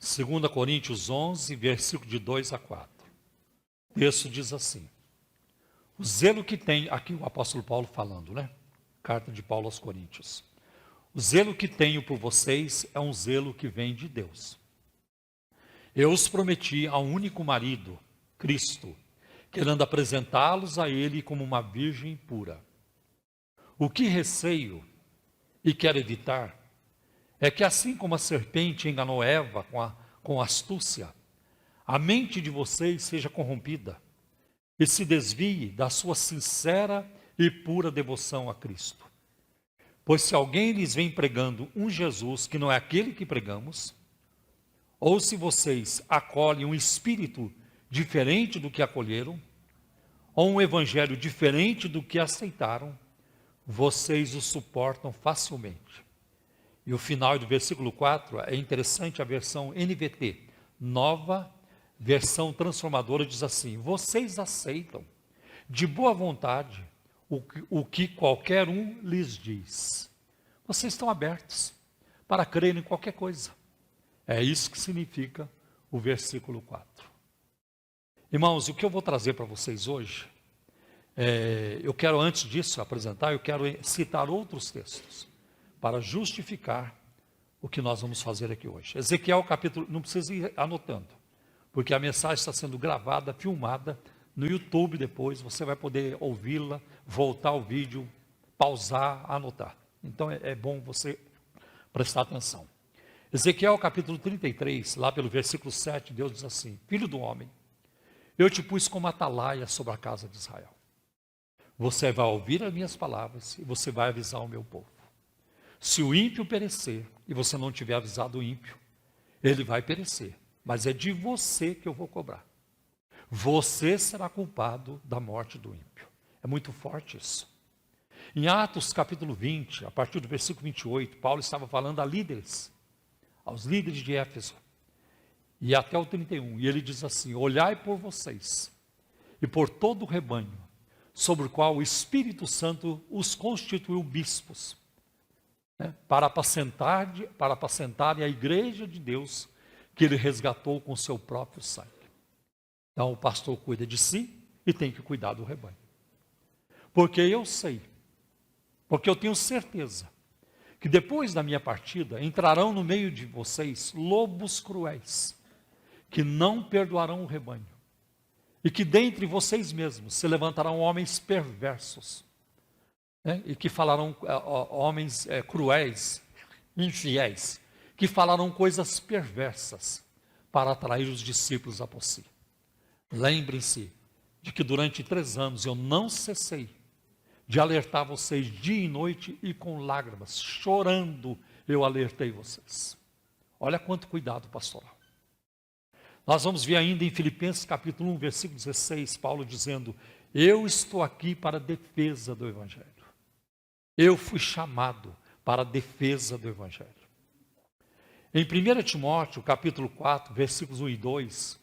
2 Coríntios 11, versículo de 2 a 4. O texto diz assim: o zelo que tem, aqui o apóstolo Paulo falando, né? Carta de Paulo aos Coríntios. O zelo que tenho por vocês é um zelo que vem de Deus. Eu os prometi a um único marido, Cristo, querendo apresentá-los a Ele como uma virgem pura. O que receio e quero evitar é que, assim como a serpente enganou Eva com astúcia, a mente de vocês seja corrompida e se desvie da sua sincera e pura devoção a Cristo. Pois se alguém lhes vem pregando um Jesus que não é aquele que pregamos, ou se vocês acolhem um espírito diferente do que acolheram, ou um evangelho diferente do que aceitaram, vocês o suportam facilmente. E o final do versículo 4 é interessante, a versão NVT, nova versão transformadora, diz assim: vocês aceitam de boa vontade o que qualquer um lhes diz. Vocês estão abertos para crer em qualquer coisa. É isso que significa o versículo 4. Irmãos, o que eu vou trazer para vocês hoje, eu quero, antes disso apresentar, eu quero citar outros textos para justificar o que nós vamos fazer aqui hoje. Ezequiel capítulo, não precisa ir anotando, porque a mensagem está sendo gravada, filmada no YouTube depois, você vai poder ouvi-la, voltar ao vídeo, pausar, anotar. Então é bom você prestar atenção. Ezequiel capítulo 33, lá pelo versículo 7, Deus diz assim: filho do homem, eu te pus como atalaia sobre a casa de Israel. Você vai ouvir as minhas palavras e você vai avisar o meu povo. Se o ímpio perecer e você não tiver avisado o ímpio, ele vai perecer, mas é de você que eu vou cobrar. Você será culpado da morte do ímpio. É muito forte isso. Em Atos capítulo 20, a partir do versículo 28, Paulo estava falando a líderes, aos líderes de Éfeso, e até o 31, e ele diz assim: olhai por vocês e por todo o rebanho, sobre o qual o Espírito Santo os constituiu bispos, para apacentarem a igreja de Deus, que ele resgatou com seu próprio sangue. Então o pastor cuida de si e tem que cuidar do rebanho. Porque eu sei, porque eu tenho certeza, que depois da minha partida, entrarão no meio de vocês lobos cruéis, que não perdoarão o rebanho, e que dentre vocês mesmos se levantarão homens perversos, e que falarão, homens cruéis, infiéis, que falarão coisas perversas, para atrair os discípulos a si. Lembrem-se de que durante 3 anos eu não cessei de alertar vocês dia e noite, e com lágrimas, chorando, eu alertei vocês. Olha quanto cuidado pastoral. Nós vamos ver ainda em Filipenses capítulo 1, versículo 16, Paulo dizendo: eu estou aqui para a defesa do Evangelho. Eu fui chamado para a defesa do Evangelho. Em 1 Timóteo capítulo 4, versículos 1 e 2,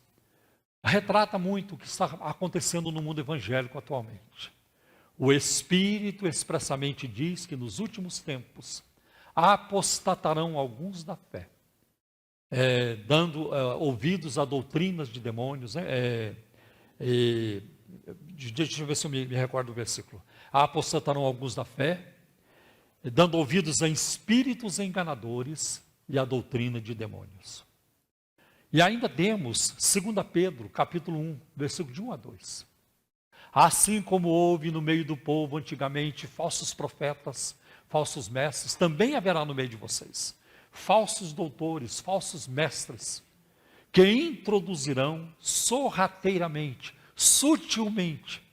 retrata muito o que está acontecendo no mundo evangélico atualmente. O Espírito expressamente diz que nos últimos tempos apostatarão alguns da fé, dando ouvidos a doutrinas de demônios. Deixa eu ver se eu me recordo do versículo. Apostatarão alguns da fé, dando ouvidos a espíritos enganadores e a doutrina de demônios. E ainda temos 2 Pedro, capítulo 1, versículo de 1 a 2. Assim como houve no meio do povo antigamente falsos profetas, falsos mestres, também haverá no meio de vocês falsos doutores, falsos mestres, que introduzirão sorrateiramente, sutilmente,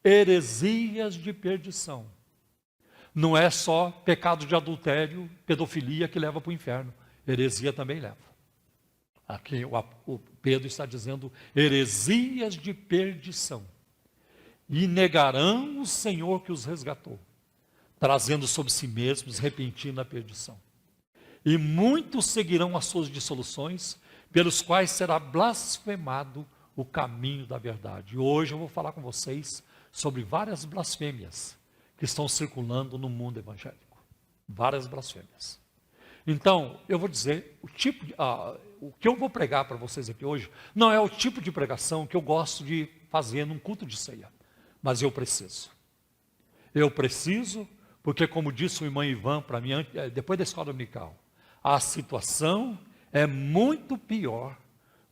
heresias de perdição. Não é só pecado de adultério, pedofilia que leva para o inferno, heresia também leva. Aqui o Pedro está dizendo heresias de perdição. E negarão o Senhor que os resgatou, trazendo sobre si mesmos repentina perdição. E muitos seguirão as suas dissoluções, pelos quais será blasfemado o caminho da verdade. E hoje eu vou falar com vocês sobre várias blasfêmias que estão circulando no mundo evangélico. Várias blasfêmias. Então, eu vou dizer, o que eu vou pregar para vocês aqui hoje, não é o tipo de pregação que eu gosto de fazer num culto de ceia, mas eu preciso. Eu preciso, porque como disse o irmão Ivan para mim, depois da escola dominical, a situação é muito pior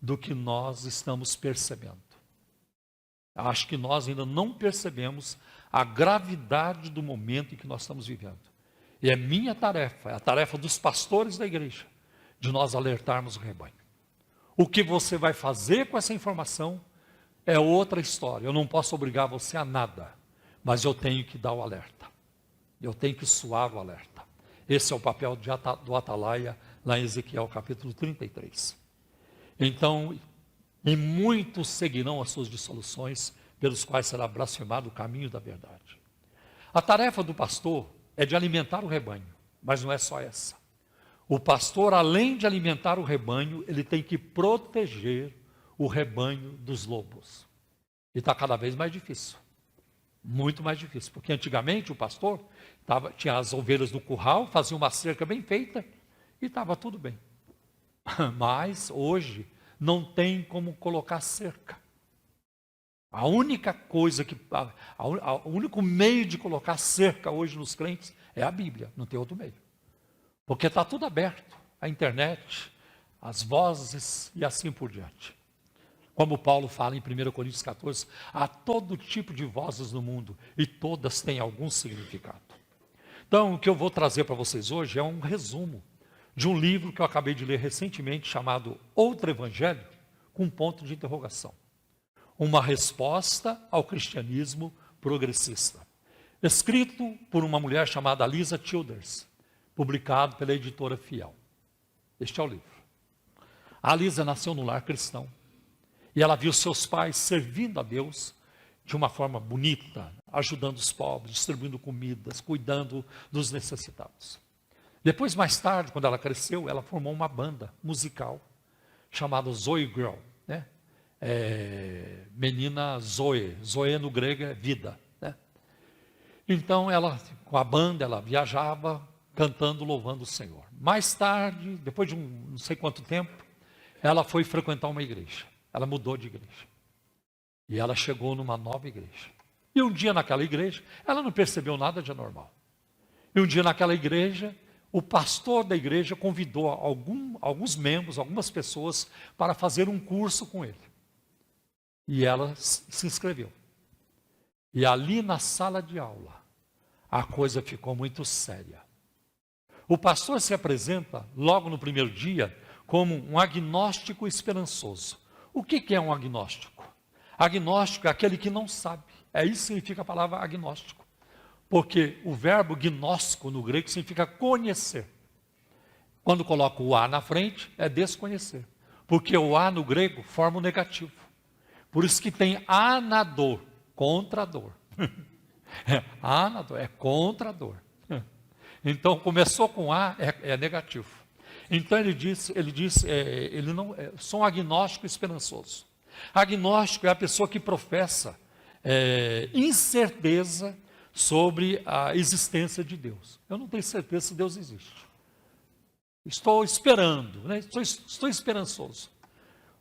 do que nós estamos percebendo. Acho que nós ainda não percebemos a gravidade do momento em que nós estamos vivendo. E é minha tarefa, é a tarefa dos pastores da igreja, de nós alertarmos o rebanho. O que você vai fazer com essa informação é outra história. Eu não posso obrigar você a nada, mas eu tenho que dar o alerta. Eu tenho que soar o alerta. Esse é o papel do atalaia, lá em Ezequiel capítulo 33. Então, e muitos seguirão as suas dissoluções, pelos quais será blasfemado o caminho da verdade. A tarefa do pastor é de alimentar o rebanho, mas não é só essa. O pastor, além de alimentar o rebanho, ele tem que proteger o rebanho dos lobos. E está cada vez mais difícil. Muito mais difícil, porque antigamente o pastor tinha as ovelhas no curral, fazia uma cerca bem feita e estava tudo bem. Mas hoje não tem como colocar cerca. A única coisa o único meio de colocar cerca hoje nos crentes é a Bíblia, não tem outro meio. Porque está tudo aberto, a internet, as vozes e assim por diante. Como Paulo fala em 1 Coríntios 14, há todo tipo de vozes no mundo e todas têm algum significado. Então, o que eu vou trazer para vocês hoje é um resumo de um livro que eu acabei de ler recentemente, chamado Outro Evangelho, com um ponto de interrogação. Uma resposta ao cristianismo progressista. Escrito por uma mulher chamada Lisa Childers, publicado pela editora Fiel. Este é o livro. A Lisa nasceu num lar cristão. E ela viu seus pais servindo a Deus de uma forma bonita, ajudando os pobres, distribuindo comidas, cuidando dos necessitados. Depois, mais tarde, quando ela cresceu, ela formou uma banda musical chamada Zoe Girl, né? Menina Zoe. Zoe no grego é vida, né? Então, ela, com a banda, ela viajava cantando, louvando o Senhor. Mais tarde, depois de não sei quanto tempo, ela foi frequentar uma igreja. Ela mudou de igreja. E ela chegou numa nova igreja. E um dia naquela igreja, ela não percebeu nada de anormal. E um dia naquela igreja, o pastor da igreja convidou alguns membros, algumas pessoas, para fazer um curso com ele. E ela se inscreveu. E ali na sala de aula, a coisa ficou muito séria. O pastor se apresenta, logo no primeiro dia, como um agnóstico esperançoso. O que é um agnóstico? Agnóstico é aquele que não sabe. É isso que significa a palavra agnóstico. Porque o verbo gnóstico no grego significa conhecer. Quando coloca o A na frente, é desconhecer. Porque o A no grego forma o negativo. Por isso que tem anador, contra a dor. Anador é contra a dor. Então, começou com A, é negativo. Então ele diz, ele não, sou um agnóstico esperançoso. Agnóstico é a pessoa que professa incerteza sobre a existência de Deus. Eu não tenho certeza se Deus existe. Estou esperando, né? Estou esperançoso.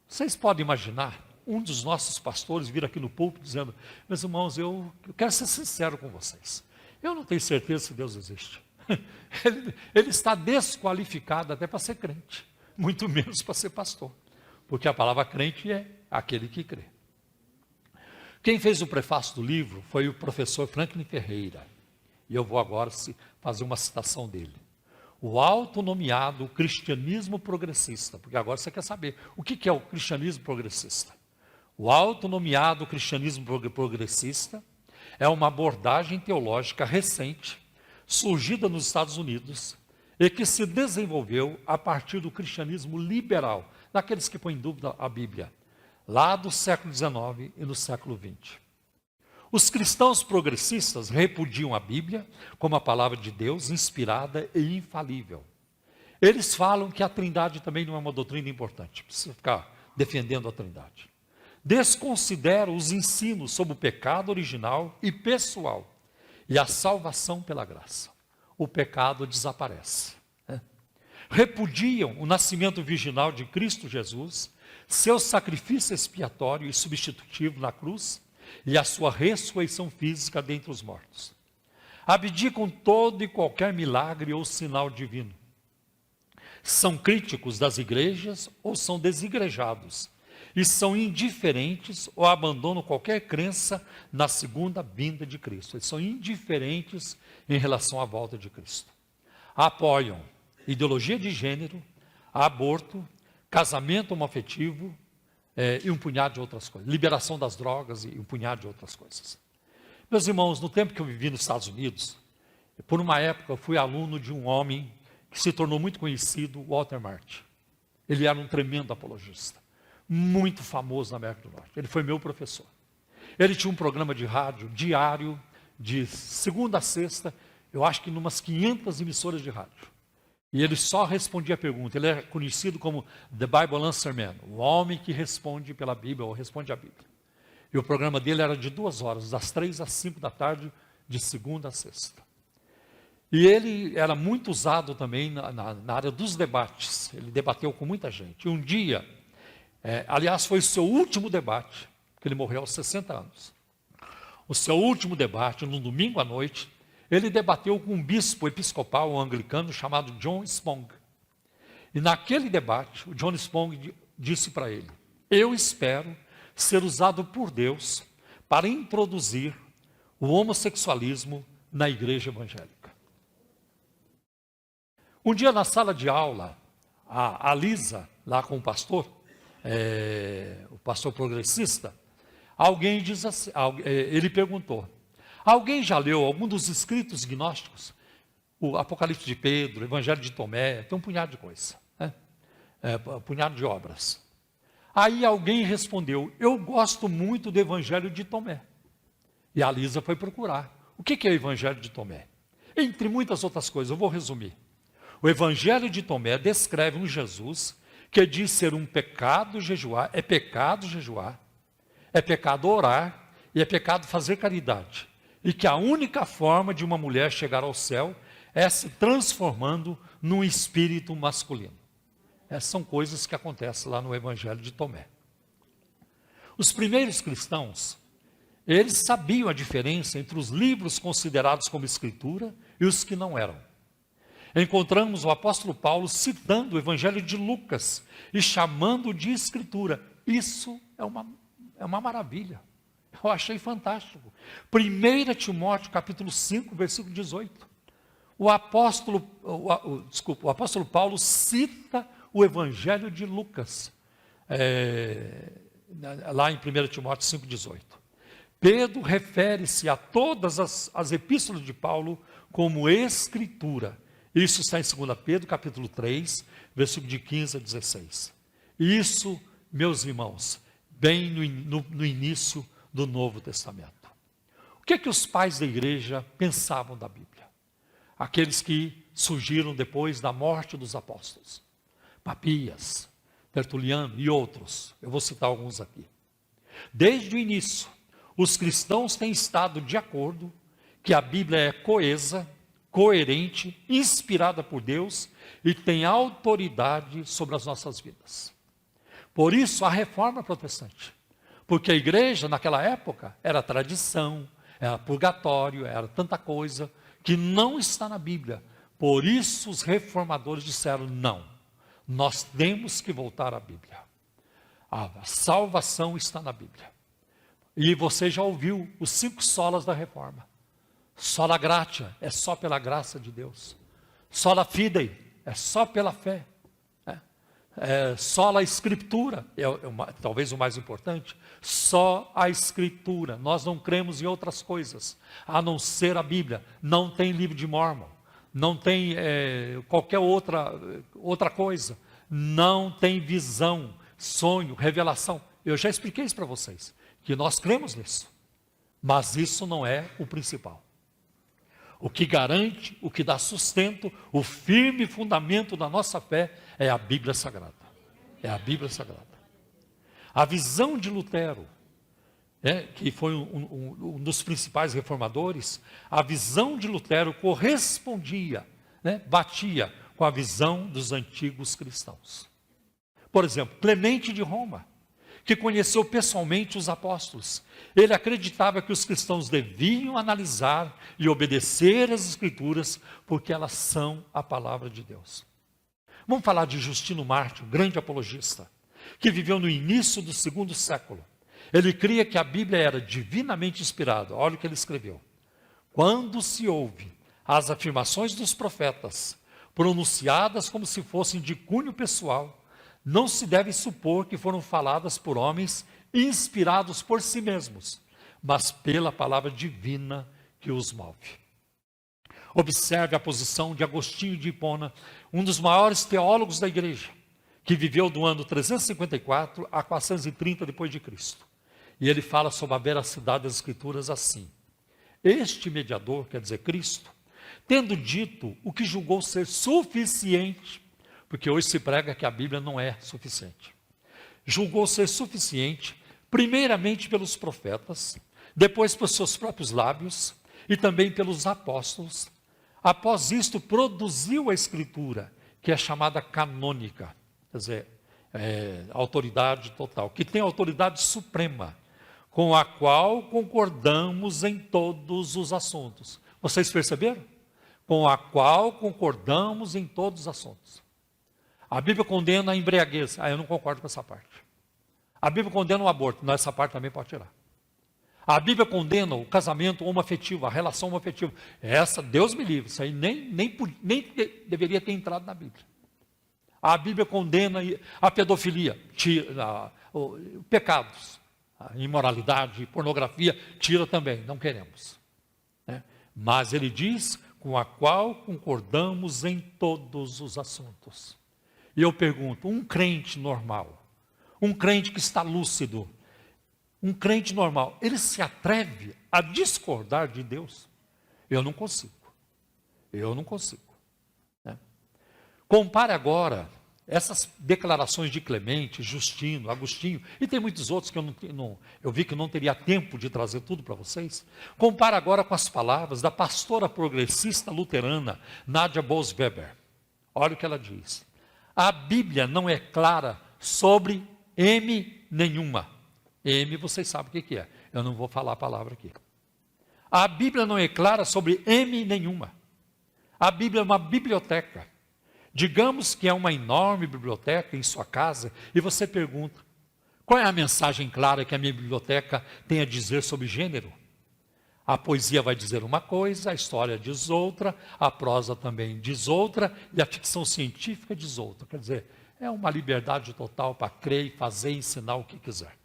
Vocês podem imaginar um dos nossos pastores vir aqui no púlpito dizendo: meus irmãos, eu quero ser sincero com vocês. Eu não tenho certeza se Deus existe. Ele está desqualificado até para ser crente, muito menos para ser pastor, porque a palavra crente é aquele que crê. Quem fez o prefácio do livro foi o professor Franklin Ferreira, e eu vou agora fazer uma citação dele. O autonomeado cristianismo progressista, porque agora você quer saber o que é o cristianismo progressista. O autonomeado cristianismo progressista é uma abordagem teológica recente, surgida nos Estados Unidos, e que se desenvolveu a partir do cristianismo liberal, daqueles que põem em dúvida a Bíblia, lá do século XIX e no século XX. Os cristãos progressistas repudiam a Bíblia como a palavra de Deus, inspirada e infalível. Eles falam que a Trindade também não é uma doutrina importante, precisa ficar defendendo a Trindade. Desconsideram os ensinos sobre o pecado original e pessoal, e a salvação pela graça. O pecado desaparece. repudiam o nascimento virginal de Cristo Jesus, seu sacrifício expiatório e substitutivo na cruz e a sua ressurreição física dentre os mortos. Abdicam todo e qualquer milagre ou sinal divino. São críticos das igrejas ou são desigrejados e são indiferentes ou abandonam qualquer crença na segunda vinda de Cristo. Eles são indiferentes em relação à volta de Cristo. Apoiam ideologia de gênero, aborto, casamento homoafetivo e um punhado de outras coisas. Liberação das drogas e um punhado de outras coisas. Meus irmãos, no tempo que eu vivi nos Estados Unidos, por uma época eu fui aluno de um homem que se tornou muito conhecido, Walter Martin. Ele era um tremendo apologista, muito famoso na América do Norte. Ele foi meu professor. Ele tinha um programa de rádio diário, de segunda a sexta, eu acho que em umas 500 emissoras de rádio. E ele só respondia a pergunta. Ele é conhecido como The Bible Answer Man, o homem que responde pela Bíblia, ou responde a Bíblia. E o programa dele era de 2 horas, das 3 às 5 da tarde, de segunda a sexta. E ele era muito usado também na área dos debates. Ele debateu com muita gente. E um dia, aliás, foi o seu último debate, porque ele morreu aos 60 anos. O seu último debate, no domingo à noite, ele debateu com um bispo episcopal anglicano chamado John Spong. E naquele debate, o John Spong disse para ele: eu espero ser usado por Deus para introduzir o homossexualismo na igreja evangélica. Um dia na sala de aula, a Lisa, lá com o pastor progressista, alguém diz assim, ele perguntou: alguém já leu algum dos escritos gnósticos? O Apocalipse de Pedro, o Evangelho de Tomé, tem um punhado de coisa, né? Um punhado de obras. Aí alguém respondeu: eu gosto muito do Evangelho de Tomé. E a Lisa foi procurar. O que é o Evangelho de Tomé? Entre muitas outras coisas, eu vou resumir. O Evangelho de Tomé descreve um Jesus que diz ser um pecado jejuar, é pecado orar e é pecado fazer caridade. E que a única forma de uma mulher chegar ao céu é se transformando num espírito masculino. Essas são coisas que acontecem lá no Evangelho de Tomé. Os primeiros cristãos, eles sabiam a diferença entre os livros considerados como escritura e os que não eram. Encontramos o apóstolo Paulo citando o Evangelho de Lucas e chamando de escritura. Isso é uma maravilha. Eu achei fantástico. 1 Timóteo capítulo 5, versículo 18. O apóstolo Paulo cita o Evangelho de Lucas, lá em 1 Timóteo 5, 18. Pedro refere-se a todas as epístolas de Paulo como escritura. Isso está em 2 Pedro, capítulo 3, versículo de 15 a 16. Isso, meus irmãos, bem no início do Novo Testamento. O que é que os pais da igreja pensavam da Bíblia? Aqueles que surgiram depois da morte dos apóstolos. Papias, Tertuliano e outros. Eu vou citar alguns aqui. Desde o início, os cristãos têm estado de acordo que a Bíblia é coesa, coerente, inspirada por Deus e tem autoridade sobre as nossas vidas. Por isso a reforma protestante, porque a igreja naquela época era tradição, era purgatório, era tanta coisa que não está na Bíblia. Por isso os reformadores disseram: não, nós temos que voltar à Bíblia. A salvação está na Bíblia. E você já ouviu os 5 solas da reforma. Sola gratia, é só pela graça de Deus. Sola fidei, é só pela fé. Sola escritura, talvez o mais importante. Só a escritura. Nós não cremos em outras coisas, a não ser a Bíblia. Não tem livro de Mórmon, não tem qualquer outra coisa. Não tem visão, sonho, revelação. Eu já expliquei isso para vocês, que nós cremos nisso. Mas isso não é o principal. O que garante, o que dá sustento, o firme fundamento da nossa fé é a Bíblia Sagrada. É a Bíblia Sagrada. A visão de Lutero, que foi um dos principais reformadores, a visão de Lutero correspondia, batia com a visão dos antigos cristãos. Por exemplo, Clemente de Roma, que conheceu pessoalmente os apóstolos. Ele acreditava que os cristãos deviam analisar e obedecer as Escrituras, porque elas são a palavra de Deus. Vamos falar de Justino Mártir, grande apologista, que viveu no início do 2º século. Ele cria que a Bíblia era divinamente inspirada. Olha o que ele escreveu. Quando se ouve as afirmações dos profetas, pronunciadas como se fossem de cunho pessoal, não se deve supor que foram faladas por homens inspirados por si mesmos, mas pela palavra divina que os move. Observe a posição de Agostinho de Hipona, um dos maiores teólogos da igreja, que viveu do ano 354 a 430 depois de Cristo. E ele fala sobre a veracidade das Escrituras assim: este mediador, quer dizer Cristo, tendo dito o que julgou ser suficiente, porque hoje se prega que a Bíblia não é suficiente. Julgou ser suficiente, primeiramente pelos profetas, depois pelos seus próprios lábios e também pelos apóstolos. Após isto, produziu a Escritura, que é chamada canônica, quer dizer, autoridade total, que tem autoridade suprema, com a qual concordamos em todos os assuntos. Vocês perceberam? Com a qual concordamos em todos os assuntos. A Bíblia condena a embriaguez. Eu não concordo com essa parte. A Bíblia condena o aborto. Não, essa parte também pode tirar. A Bíblia condena o casamento homoafetivo, a relação homoafetiva. Essa, Deus me livre, isso aí nem deveria ter entrado na Bíblia. A Bíblia condena a pedofilia, pecados, a imoralidade, pornografia, tira também, não queremos. Né? Mas ele diz, com a qual concordamos em todos os assuntos. E eu pergunto, um crente normal, um crente que está lúcido, um crente normal, ele se atreve a discordar de Deus? Eu não consigo. Né? Compare agora essas declarações de Clemente, Justino, Agostinho, e tem muitos outros que eu vi que não teria tempo de trazer tudo para vocês. Compare agora com as palavras da pastora progressista luterana, Nadia Bolz-Weber. Olha o que ela diz. A Bíblia não é clara sobre M nenhuma. M, vocês sabem o que é. Eu não vou falar a palavra aqui. A Bíblia não é clara sobre M nenhuma. A Bíblia é uma biblioteca. Digamos que é uma enorme biblioteca em sua casa e você pergunta, qual é a mensagem clara que a minha biblioteca tem a dizer sobre gênero? A poesia vai dizer uma coisa, a história diz outra, a prosa também diz outra e a ficção científica diz outra. Quer dizer, é uma liberdade total para crer e fazer e ensinar o que quiser.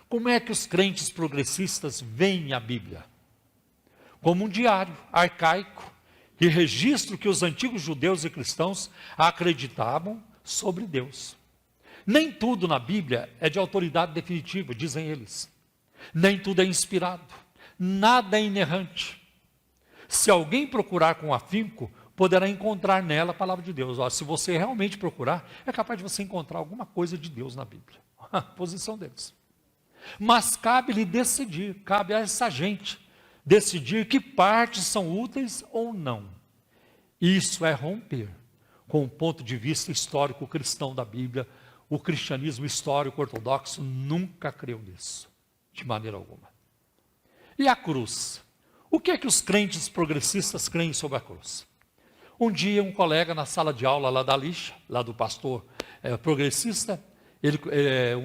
Como é que os crentes progressistas veem a Bíblia? Como um diário arcaico que registra o que os antigos judeus e cristãos acreditavam sobre Deus. Nem tudo na Bíblia é de autoridade definitiva, dizem eles. Nem tudo é inspirado. Nada é inerrante. Se alguém procurar com afinco, poderá encontrar nela a palavra de Deus. Se você realmente procurar, é capaz de você encontrar alguma coisa de Deus na Bíblia. A posição deles. Mas cabe-lhe decidir, cabe a essa gente decidir que partes são úteis ou não. Isso é romper com o ponto de vista histórico cristão da Bíblia. O cristianismo histórico ortodoxo nunca creu nisso, de maneira alguma. E a cruz? O que é que os crentes progressistas creem sobre a cruz? Um dia um colega na sala de aula lá da lixa, lá do pastor progressista,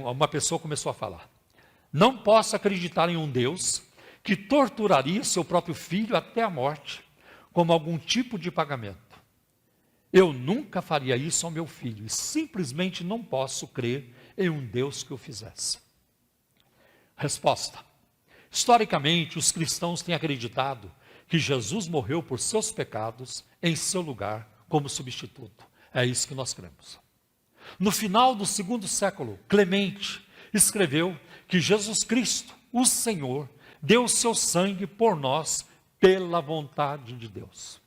uma pessoa começou a falar: não posso acreditar em um Deus que torturaria seu próprio filho até a morte, como algum tipo de pagamento. Eu nunca faria isso ao meu filho, e simplesmente não posso crer em um Deus que o fizesse. Resposta. Historicamente, os cristãos têm acreditado que Jesus morreu por seus pecados em seu lugar como substituto. É isso que nós cremos. No final do 2º século, Clemente escreveu que Jesus Cristo, o Senhor, deu o seu sangue por nós pela vontade de Deus.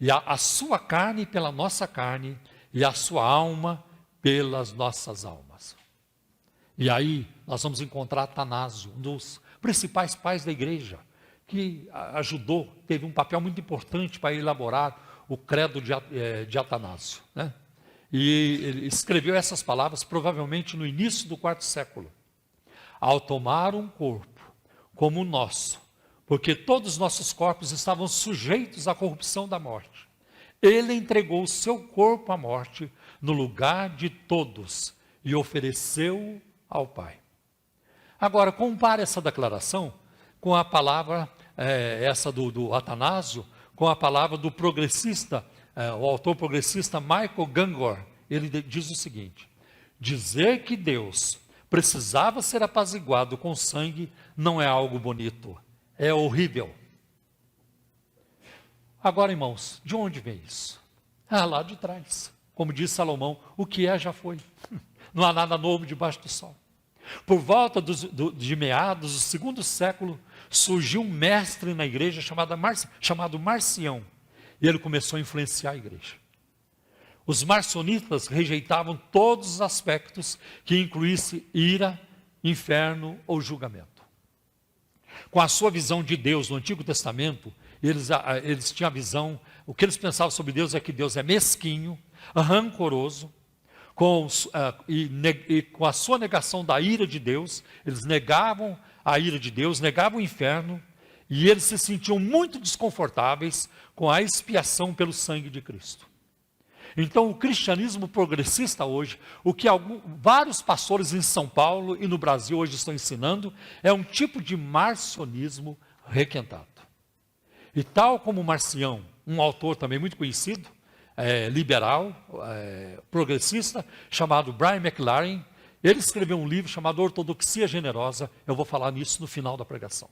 E a sua carne pela nossa carne e a sua alma pelas nossas almas. E aí nós vamos encontrar Atanásio, um dos principais pais da igreja, que ajudou, teve um papel muito importante para elaborar o credo de Atanásio, né? E ele escreveu essas palavras provavelmente no início do quarto século. Ao tomar um corpo como o nosso, porque todos os nossos corpos estavam sujeitos à corrupção da morte, ele entregou o seu corpo à morte no lugar de todos e ofereceu ao Pai. Agora, compare essa declaração com a palavra, essa do Atanásio, com a palavra do progressista, o autor progressista Michael Gangor. Ele diz o seguinte: dizer que Deus precisava ser apaziguado com sangue não é algo bonito, é horrível. Agora, irmãos, de onde vem isso? Lá de trás. Como diz Salomão, o que já foi. Não há nada novo debaixo do sol. Por volta de meados do segundo século, surgiu um mestre na igreja chamado Marcião. E ele começou a influenciar a igreja. Os marcionitas rejeitavam todos os aspectos que incluísse ira, inferno ou julgamento. Com a sua visão de Deus no Antigo Testamento, eles tinham a visão, o que eles pensavam sobre Deus é que Deus é mesquinho, rancoroso, com a sua negação da ira de Deus, eles negavam a ira de Deus, negavam o inferno, e eles se sentiam muito desconfortáveis com a expiação pelo sangue de Cristo. Então, o cristianismo progressista hoje, o que vários pastores em São Paulo e no Brasil hoje estão ensinando, é um tipo de marcionismo requentado. E tal como Marcião, um autor também muito conhecido, liberal, progressista, chamado Brian McLaren, ele escreveu um livro chamado Ortodoxia Generosa. Eu vou falar nisso no final da pregação.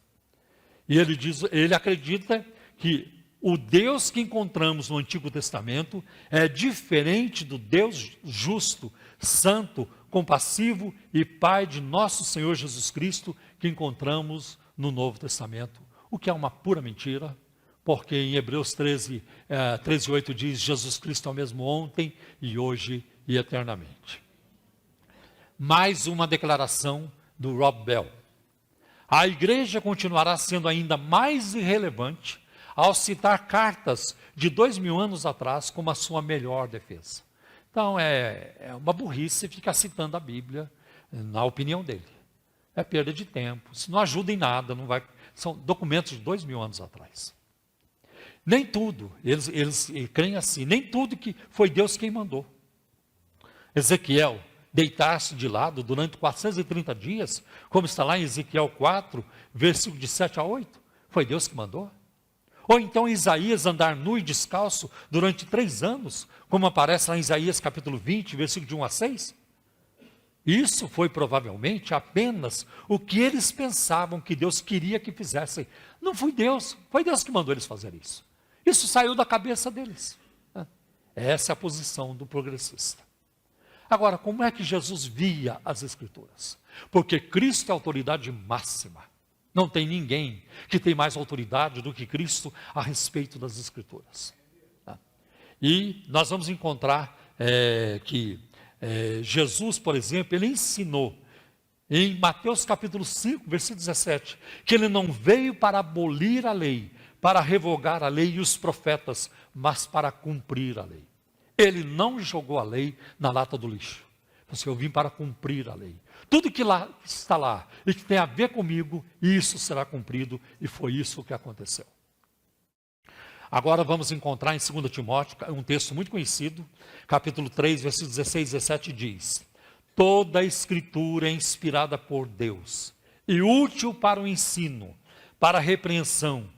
E ele acredita que o Deus que encontramos no Antigo Testamento é diferente do Deus justo, santo, compassivo e Pai de nosso Senhor Jesus Cristo que encontramos no Novo Testamento, o que é uma pura mentira, porque em Hebreus 13:8 diz: Jesus Cristo é o mesmo ontem e hoje e eternamente. Mais uma declaração do Rob Bell. A igreja continuará sendo ainda mais irrelevante ao citar cartas de 2000 anos atrás como a sua melhor defesa. Então é uma burrice ficar citando a Bíblia, na opinião dele. É perda de tempo, isso não ajuda em nada, são documentos de 2000 anos atrás. Nem tudo, eles creem assim, nem tudo que foi Deus quem mandou. Ezequiel deitar-se de lado durante 430 dias, como está lá em Ezequiel 4, versículo de 7 a 8, foi Deus que mandou? Ou então Isaías andar nu e descalço durante 3 anos, como aparece lá em Isaías capítulo 20, versículo de 1 a 6? Isso foi provavelmente apenas o que eles pensavam que Deus queria que fizessem. Não foi Deus que mandou eles fazer isso. Isso saiu da cabeça deles. Essa é a posição do progressista. Agora, como é que Jesus via as Escrituras? Porque Cristo é a autoridade máxima. Não tem ninguém que tem mais autoridade do que Cristo a respeito das Escrituras. E nós vamos encontrar que Jesus, por exemplo, ele ensinou em Mateus capítulo 5, versículo 17, que ele não veio para abolir a lei, para revogar a lei e os profetas, mas para cumprir a lei. Ele não jogou a lei na lata do lixo. Eu vim para cumprir a lei. Tudo que está lá e que tem a ver comigo, isso será cumprido, e foi isso que aconteceu. Agora vamos encontrar em 2 Timóteo, um texto muito conhecido, capítulo 3, versículos 16 e 17 diz: toda a Escritura é inspirada por Deus e útil para o ensino, para a repreensão,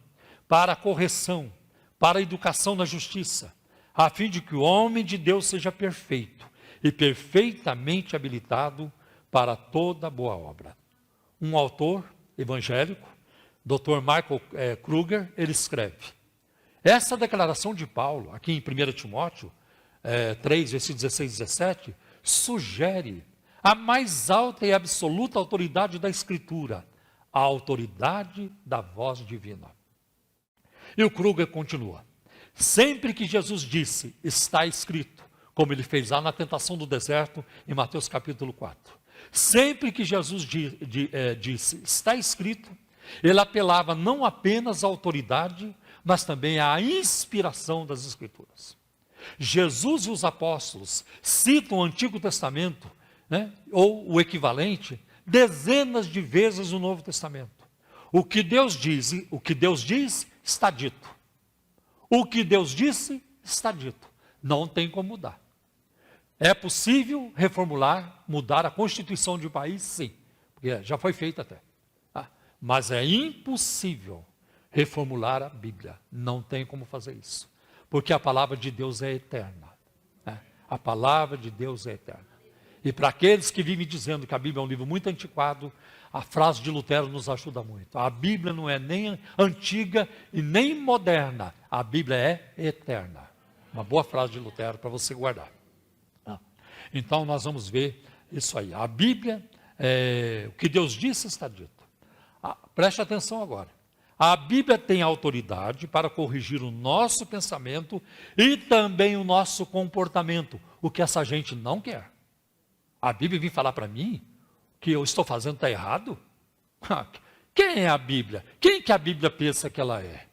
para a correção, para a educação na justiça, a fim de que o homem de Deus seja perfeito e perfeitamente habilitado para toda boa obra. Um autor evangélico, Dr. Michael Kruger, ele escreve: essa declaração de Paulo, aqui em 1 Timóteo 3, versículos 16 e 17, sugere a mais alta e absoluta autoridade da Escritura, a autoridade da voz divina. E o Kruger continua: sempre que Jesus disse, está escrito, como ele fez lá na tentação do deserto, em Mateus capítulo 4. Sempre que Jesus disse, está escrito, ele apelava não apenas à autoridade, mas também a inspiração das Escrituras. Jesus e os apóstolos citam o Antigo Testamento, né, ou o equivalente, dezenas de vezes no Novo Testamento. O que Deus diz, está dito. O que Deus disse, está dito. Não tem como mudar. É possível reformular, mudar a Constituição de um país? Sim, porque já foi feito até. Mas é impossível reformular a Bíblia. Não tem como fazer isso. Porque a palavra de Deus é eterna. A palavra de Deus é eterna. E para aqueles que vivem dizendo que a Bíblia é um livro muito antiquado, a frase de Lutero nos ajuda muito. A Bíblia não é nem antiga e nem moderna. A Bíblia é eterna. Uma boa frase de Lutero para você guardar. Então nós vamos ver isso aí. A Bíblia, o que Deus disse está dito. Preste atenção agora. A Bíblia tem autoridade para corrigir o nosso pensamento e também o nosso comportamento, o que essa gente não quer. A Bíblia vem falar para mim que eu estou fazendo está errado? Quem é a Bíblia? Quem que a Bíblia pensa que ela é?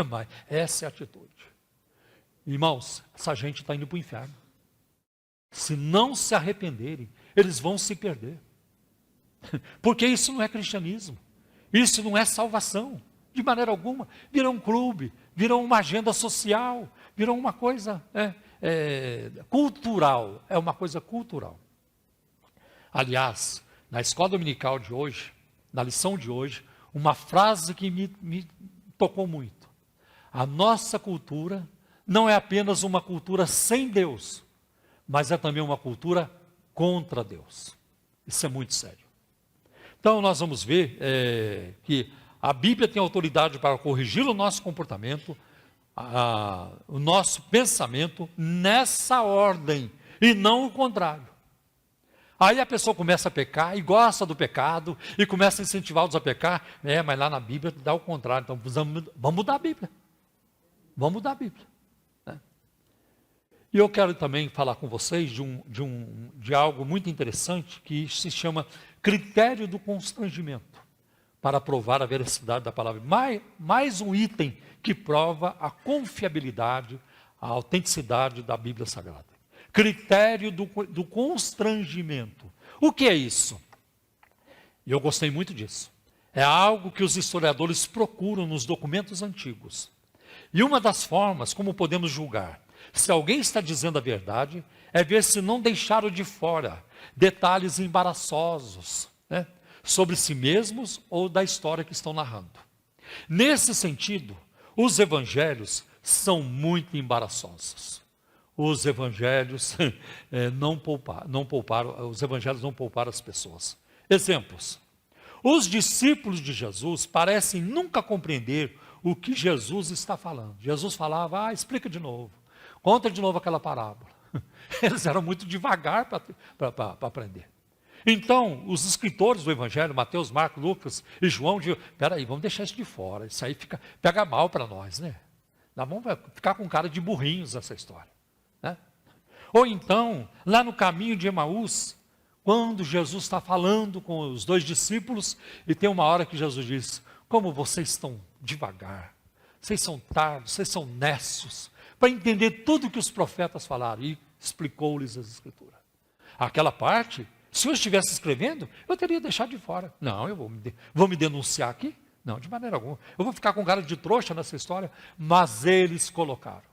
Mas essa é a atitude. Irmãos, essa gente está indo para o inferno. Se não se arrependerem, eles vão se perder. Porque isso não é cristianismo. Isso não é salvação, de maneira alguma. Virou um clube, virou uma agenda social, virou uma coisa cultural. É uma coisa cultural. Aliás, na escola dominical de hoje, na lição de hoje, uma frase que me tocou muito. A nossa cultura não é apenas uma cultura sem Deus, mas é também uma cultura contra Deus. Isso é muito sério. Então nós vamos ver que a Bíblia tem autoridade para corrigir o nosso comportamento, o nosso pensamento nessa ordem e não o contrário. Aí a pessoa começa a pecar e gosta do pecado e começa a incentivar outros a pecar, mas lá na Bíblia dá o contrário, então vamos mudar a Bíblia. Vamos mudar a Bíblia. E eu quero também falar com vocês de algo muito interessante que se chama critério do constrangimento, para provar a veracidade da palavra. Mais um item que prova a confiabilidade, a autenticidade da Bíblia Sagrada. Critério do constrangimento. O que é isso? Eu gostei muito disso. É algo que os historiadores procuram nos documentos antigos. E uma das formas como podemos julgar se alguém está dizendo a verdade é ver se não deixaram de fora detalhes embaraçosos, né, sobre si mesmos ou da história que estão narrando. Nesse sentido, os evangelhos são muito embaraçosos. Os evangelhos não pouparam as pessoas. Exemplos. Os discípulos de Jesus parecem nunca compreender o que Jesus está falando. Jesus falava, explica de novo. Conta de novo aquela parábola. Eles eram muito devagar para aprender. Então, os escritores do Evangelho, Mateus, Marcos, Lucas e João, diziam, peraí, vamos deixar isso de fora. Isso aí pega mal para nós, né? Nós vamos ficar com cara de burrinhos nessa história. Né? Ou então, lá no caminho de Emaús, quando Jesus está falando com os dois discípulos, e tem uma hora que Jesus diz, como vocês estão devagar, vocês são tardos, vocês são nécios, para entender tudo que os profetas falaram, e explicou-lhes as Escrituras. Aquela parte, se eu estivesse escrevendo, eu teria deixado de fora. Não, eu vou me denunciar aqui? Não, de maneira alguma. Eu vou ficar com cara de trouxa nessa história, mas eles colocaram.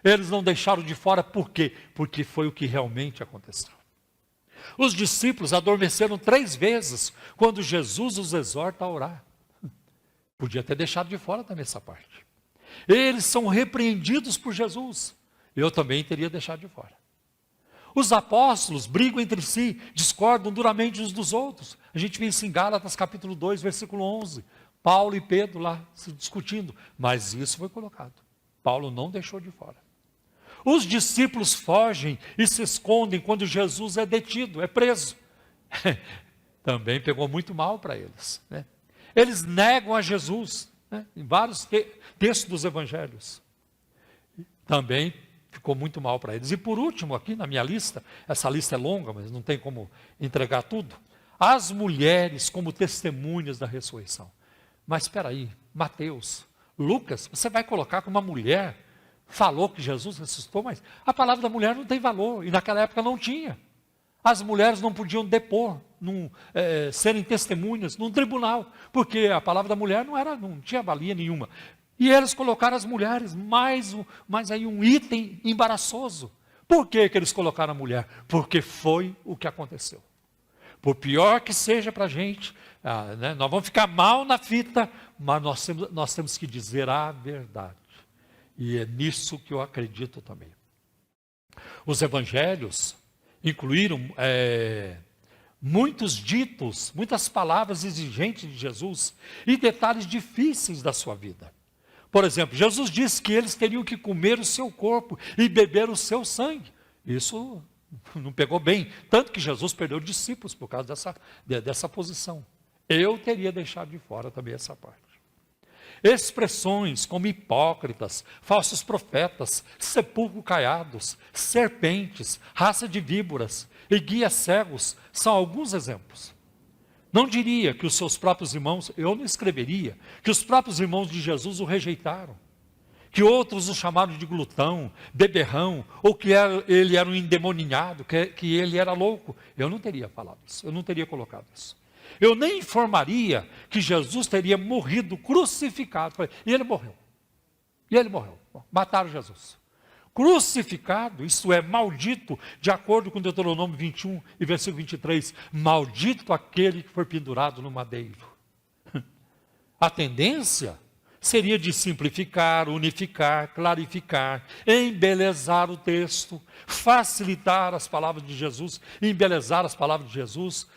Eles não deixaram de fora, por quê? Porque foi o que realmente aconteceu. Os discípulos adormeceram 3 vezes, quando Jesus os exorta a orar. Podia ter deixado de fora também essa parte. Eles são repreendidos por Jesus. Eu também teria deixado de fora. Os apóstolos brigam entre si, discordam duramente uns dos outros. A gente vê isso em Gálatas capítulo 2, versículo 11. Paulo e Pedro lá se discutindo. Mas isso foi colocado. Paulo não deixou de fora. Os discípulos fogem e se escondem quando Jesus é detido, é preso. Também pegou muito mal para eles. Né? Eles negam a Jesus, né? Em vários textos dos evangelhos. Também ficou muito mal para eles. E por último, aqui na minha lista, essa lista é longa, mas não tem como entregar tudo, as mulheres como testemunhas da ressurreição. Mas espera aí, Mateus, Lucas, você vai colocar que uma mulher falou que Jesus ressuscitou, mas a palavra da mulher não tem valor, e naquela época não tinha. As mulheres não podiam depor, serem testemunhas num tribunal, porque a palavra da mulher não tinha valia nenhuma. E eles colocaram as mulheres, mais aí um item embaraçoso. Por que eles colocaram a mulher? Porque foi o que aconteceu. Por pior que seja para a gente, nós vamos ficar mal na fita, mas nós temos que dizer a verdade. E é nisso que eu acredito também. Os evangelhos incluíram muitos ditos, muitas palavras exigentes de Jesus e detalhes difíceis da sua vida. Por exemplo, Jesus disse que eles teriam que comer o seu corpo e beber o seu sangue. Isso não pegou bem, tanto que Jesus perdeu discípulos por causa dessa posição. Eu teria deixado de fora também essa parte. Expressões como hipócritas, falsos profetas, sepulcro caiados, serpentes, raça de víboras e guias cegos são alguns exemplos. Não diria que os seus próprios irmãos, eu não escreveria, que os próprios irmãos de Jesus o rejeitaram, que outros o chamaram de glutão, beberrão, ou que ele era um endemoninhado, que ele era louco. Eu não teria falado isso, eu não teria colocado isso. Eu nem informaria que Jesus teria morrido crucificado. E ele morreu. Bom, mataram Jesus. Crucificado, isto é, maldito, de acordo com Deuteronômio 21 e versículo 23. Maldito aquele que foi pendurado no madeiro. A tendência seria de simplificar, unificar, clarificar, embelezar o texto, facilitar as palavras de Jesus, embelezar as palavras de Jesus,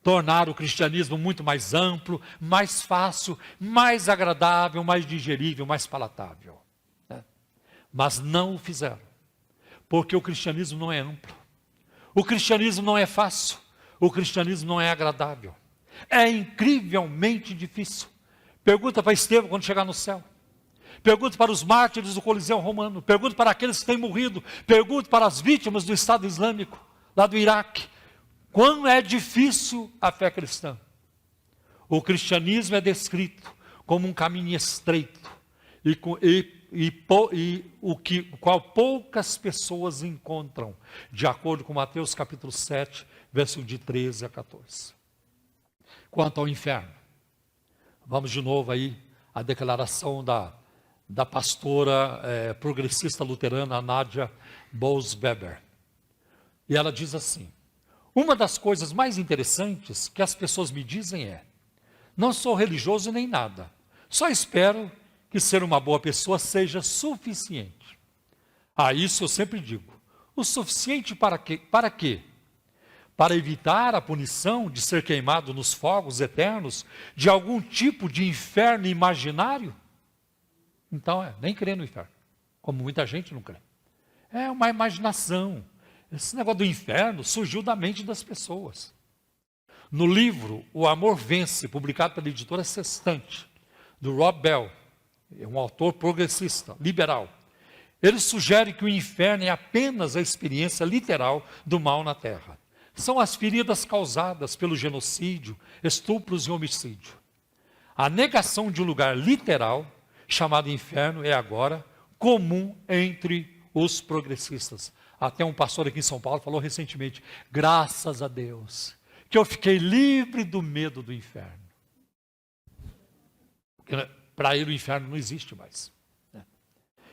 tornar o cristianismo muito mais amplo, mais fácil, mais agradável, mais digerível, mais palatável. Mas não o fizeram, porque o cristianismo não é amplo, o cristianismo não é fácil, o cristianismo não é agradável, é incrivelmente difícil. Pergunta para Estevão quando chegar no céu, pergunta para os mártires do Coliseu Romano, pergunta para aqueles que têm morrido, pergunta para as vítimas do Estado Islâmico, lá do Iraque, quão é difícil a fé cristã. O cristianismo é descrito como um caminho estreito, o qual poucas pessoas encontram, de acordo com Mateus capítulo 7, versículo de 13 a 14. Quanto ao inferno, vamos de novo aí a declaração da pastora progressista luterana Nadia Bolz-Weber. E ela diz assim: uma das coisas mais interessantes que as pessoas me dizem é: não sou religioso nem nada, só espero que ser uma boa pessoa seja suficiente. Isso eu sempre digo. O suficiente para quê? Para quê? Para evitar a punição de ser queimado nos fogos eternos de algum tipo de inferno imaginário? Então, nem crê no inferno, como muita gente não crê. É uma imaginação. Esse negócio do inferno surgiu da mente das pessoas. No livro O Amor Vence, publicado pela editora Sextante, do Rob Bell, é um autor progressista, liberal, ele sugere que o inferno é apenas a experiência literal do mal na terra. São as feridas causadas pelo genocídio, estupros e homicídio. A negação de um lugar literal, chamado inferno, é agora comum entre os progressistas. Até um pastor aqui em São Paulo falou recentemente: graças a Deus, que eu fiquei livre do medo do inferno. Porque para ele o inferno não existe mais.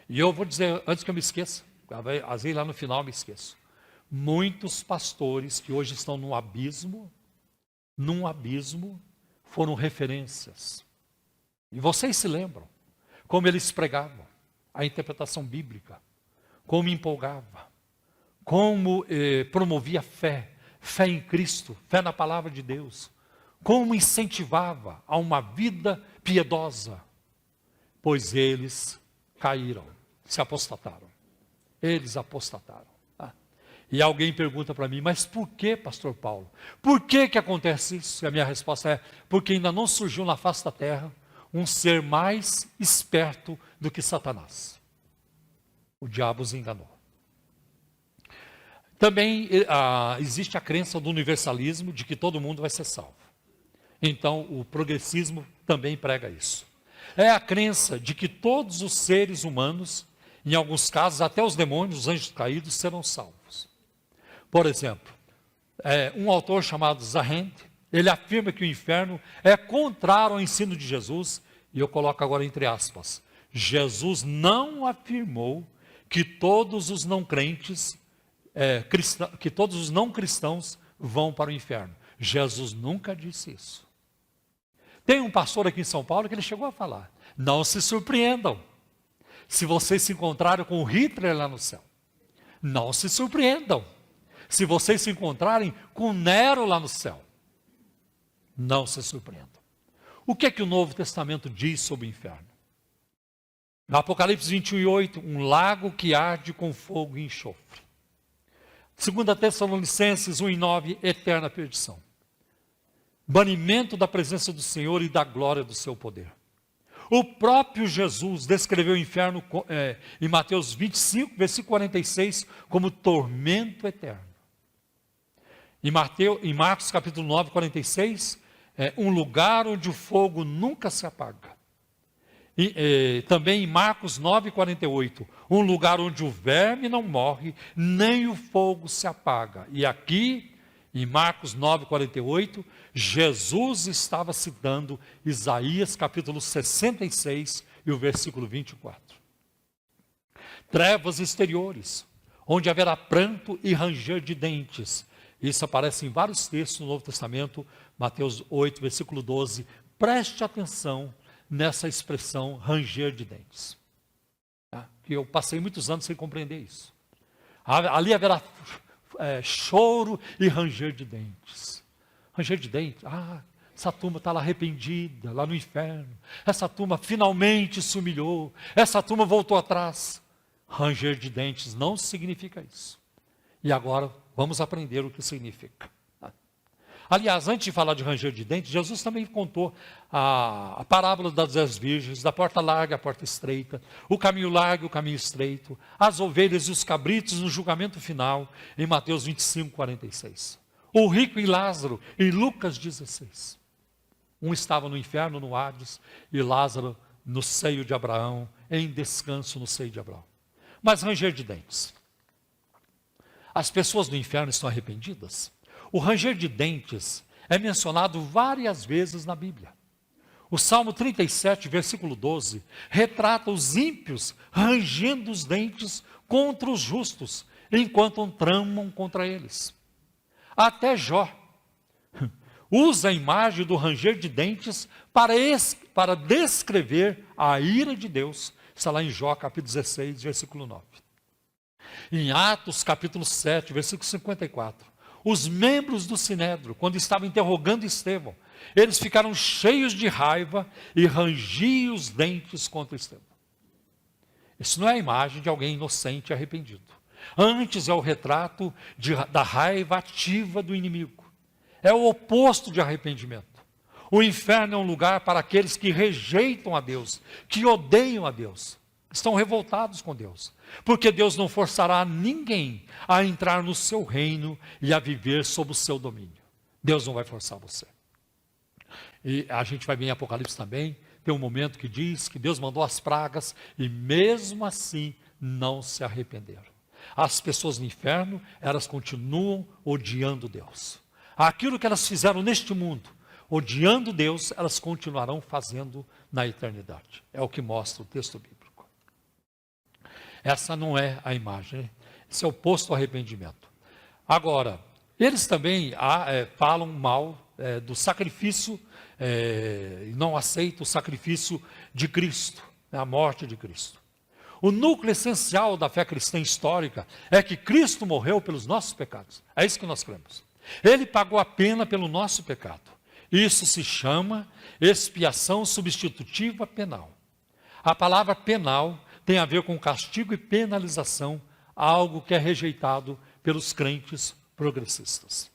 E eu vou dizer, antes que eu me esqueça, às vezes lá no final eu me esqueço. Muitos pastores que hoje estão num abismo, foram referências. E vocês se lembram como eles pregavam a interpretação bíblica, como empolgava, como promovia fé em Cristo, fé na palavra de Deus, como incentivava a uma vida piedosa, pois eles caíram, se apostataram. Eles apostataram. E alguém pergunta para mim: mas por que, pastor Paulo? Por que acontece isso? E a minha resposta é: porque ainda não surgiu na face da terra um ser mais esperto do que Satanás. O diabo os enganou. Também existe a crença do universalismo de que todo mundo vai ser salvo. Então, o progressismo também prega isso. É a crença de que todos os seres humanos, em alguns casos até os demônios, os anjos caídos, serão salvos. Por exemplo, um autor chamado Zahend, ele afirma que o inferno é contrário ao ensino de Jesus, e eu coloco agora entre aspas, Jesus não afirmou que todos os não crentes, que todos os não cristãos vão para o inferno. Jesus nunca disse isso. Tem um pastor aqui em São Paulo que ele chegou a falar, não se surpreendam se vocês se encontrarem com o Hitler lá no céu. Não se surpreendam se vocês se encontrarem com Nero lá no céu. Não se surpreendam. O que é que o Novo Testamento diz sobre o inferno? No Apocalipse 21:8, um lago que arde com fogo e enxofre. 2 Tessalonicenses 1:9, eterna perdição. Banimento da presença do Senhor e da glória do seu poder. O próprio Jesus descreveu o inferno em Mateus 25, versículo 46, como tormento eterno. Em Marcos capítulo 9, 46, um lugar onde o fogo nunca se apaga. Também em Marcos 9, 48, um lugar onde o verme não morre, nem o fogo se apaga. E aqui, em Marcos 9, 48, Jesus estava citando Isaías capítulo 66 e o versículo 24. Trevas exteriores, onde haverá pranto e ranger de dentes. Isso aparece em vários textos do Novo Testamento, Mateus 8, versículo 12. Preste atenção nessa expressão ranger de dentes. Que eu passei muitos anos sem compreender isso. Ali haverá choro e ranger de dentes. Ranger de dentes, essa turma está lá arrependida, lá no inferno. Essa turma finalmente se humilhou. Essa turma voltou atrás. Ranger de dentes não significa isso. E agora vamos aprender o que significa. Aliás, antes de falar de ranger de dentes, Jesus também contou a parábola das 10 virgens, da porta larga, a porta estreita, o caminho largo e o caminho estreito, as ovelhas e os cabritos no julgamento final, em Mateus 25, 46. O rico e Lázaro, em Lucas 16. Um estava no inferno, no Hades, e Lázaro no seio de Abraão, em descanso no seio de Abraão. Mas ranger de dentes. As pessoas do inferno estão arrependidas? O ranger de dentes é mencionado várias vezes na Bíblia. O Salmo 37, versículo 12, retrata os ímpios rangendo os dentes contra os justos, enquanto tramam contra eles. Até Jó usa a imagem do ranger de dentes para descrever a ira de Deus. Está lá em Jó, capítulo 16, versículo 9. Em Atos, capítulo 7, versículo 54, os membros do Sinédrio, quando estavam interrogando Estevão, eles ficaram cheios de raiva e rangiam os dentes contra Estevão. Isso não é a imagem de alguém inocente e arrependido. Antes é o retrato da raiva ativa do inimigo. É o oposto de arrependimento. O inferno é um lugar para aqueles que rejeitam a Deus, que odeiam a Deus, estão revoltados com Deus. Porque Deus não forçará ninguém a entrar no seu reino e a viver sob o seu domínio. Deus não vai forçar você. E a gente vai ver em Apocalipse também, tem um momento que diz que Deus mandou as pragas e mesmo assim não se arrependeram. As pessoas no inferno, elas continuam odiando Deus. Aquilo que elas fizeram neste mundo, odiando Deus, elas continuarão fazendo na eternidade. É o que mostra o texto bíblico. Essa não é a imagem, esse é o oposto ao arrependimento. Agora, eles também falam mal do sacrifício, não aceitam o sacrifício de Cristo, a morte de Cristo. O núcleo essencial da fé cristã histórica é que Cristo morreu pelos nossos pecados. É isso que nós cremos. Ele pagou a pena pelo nosso pecado. Isso se chama expiação substitutiva penal. A palavra penal tem a ver com castigo e penalização, algo que é rejeitado pelos crentes progressistas.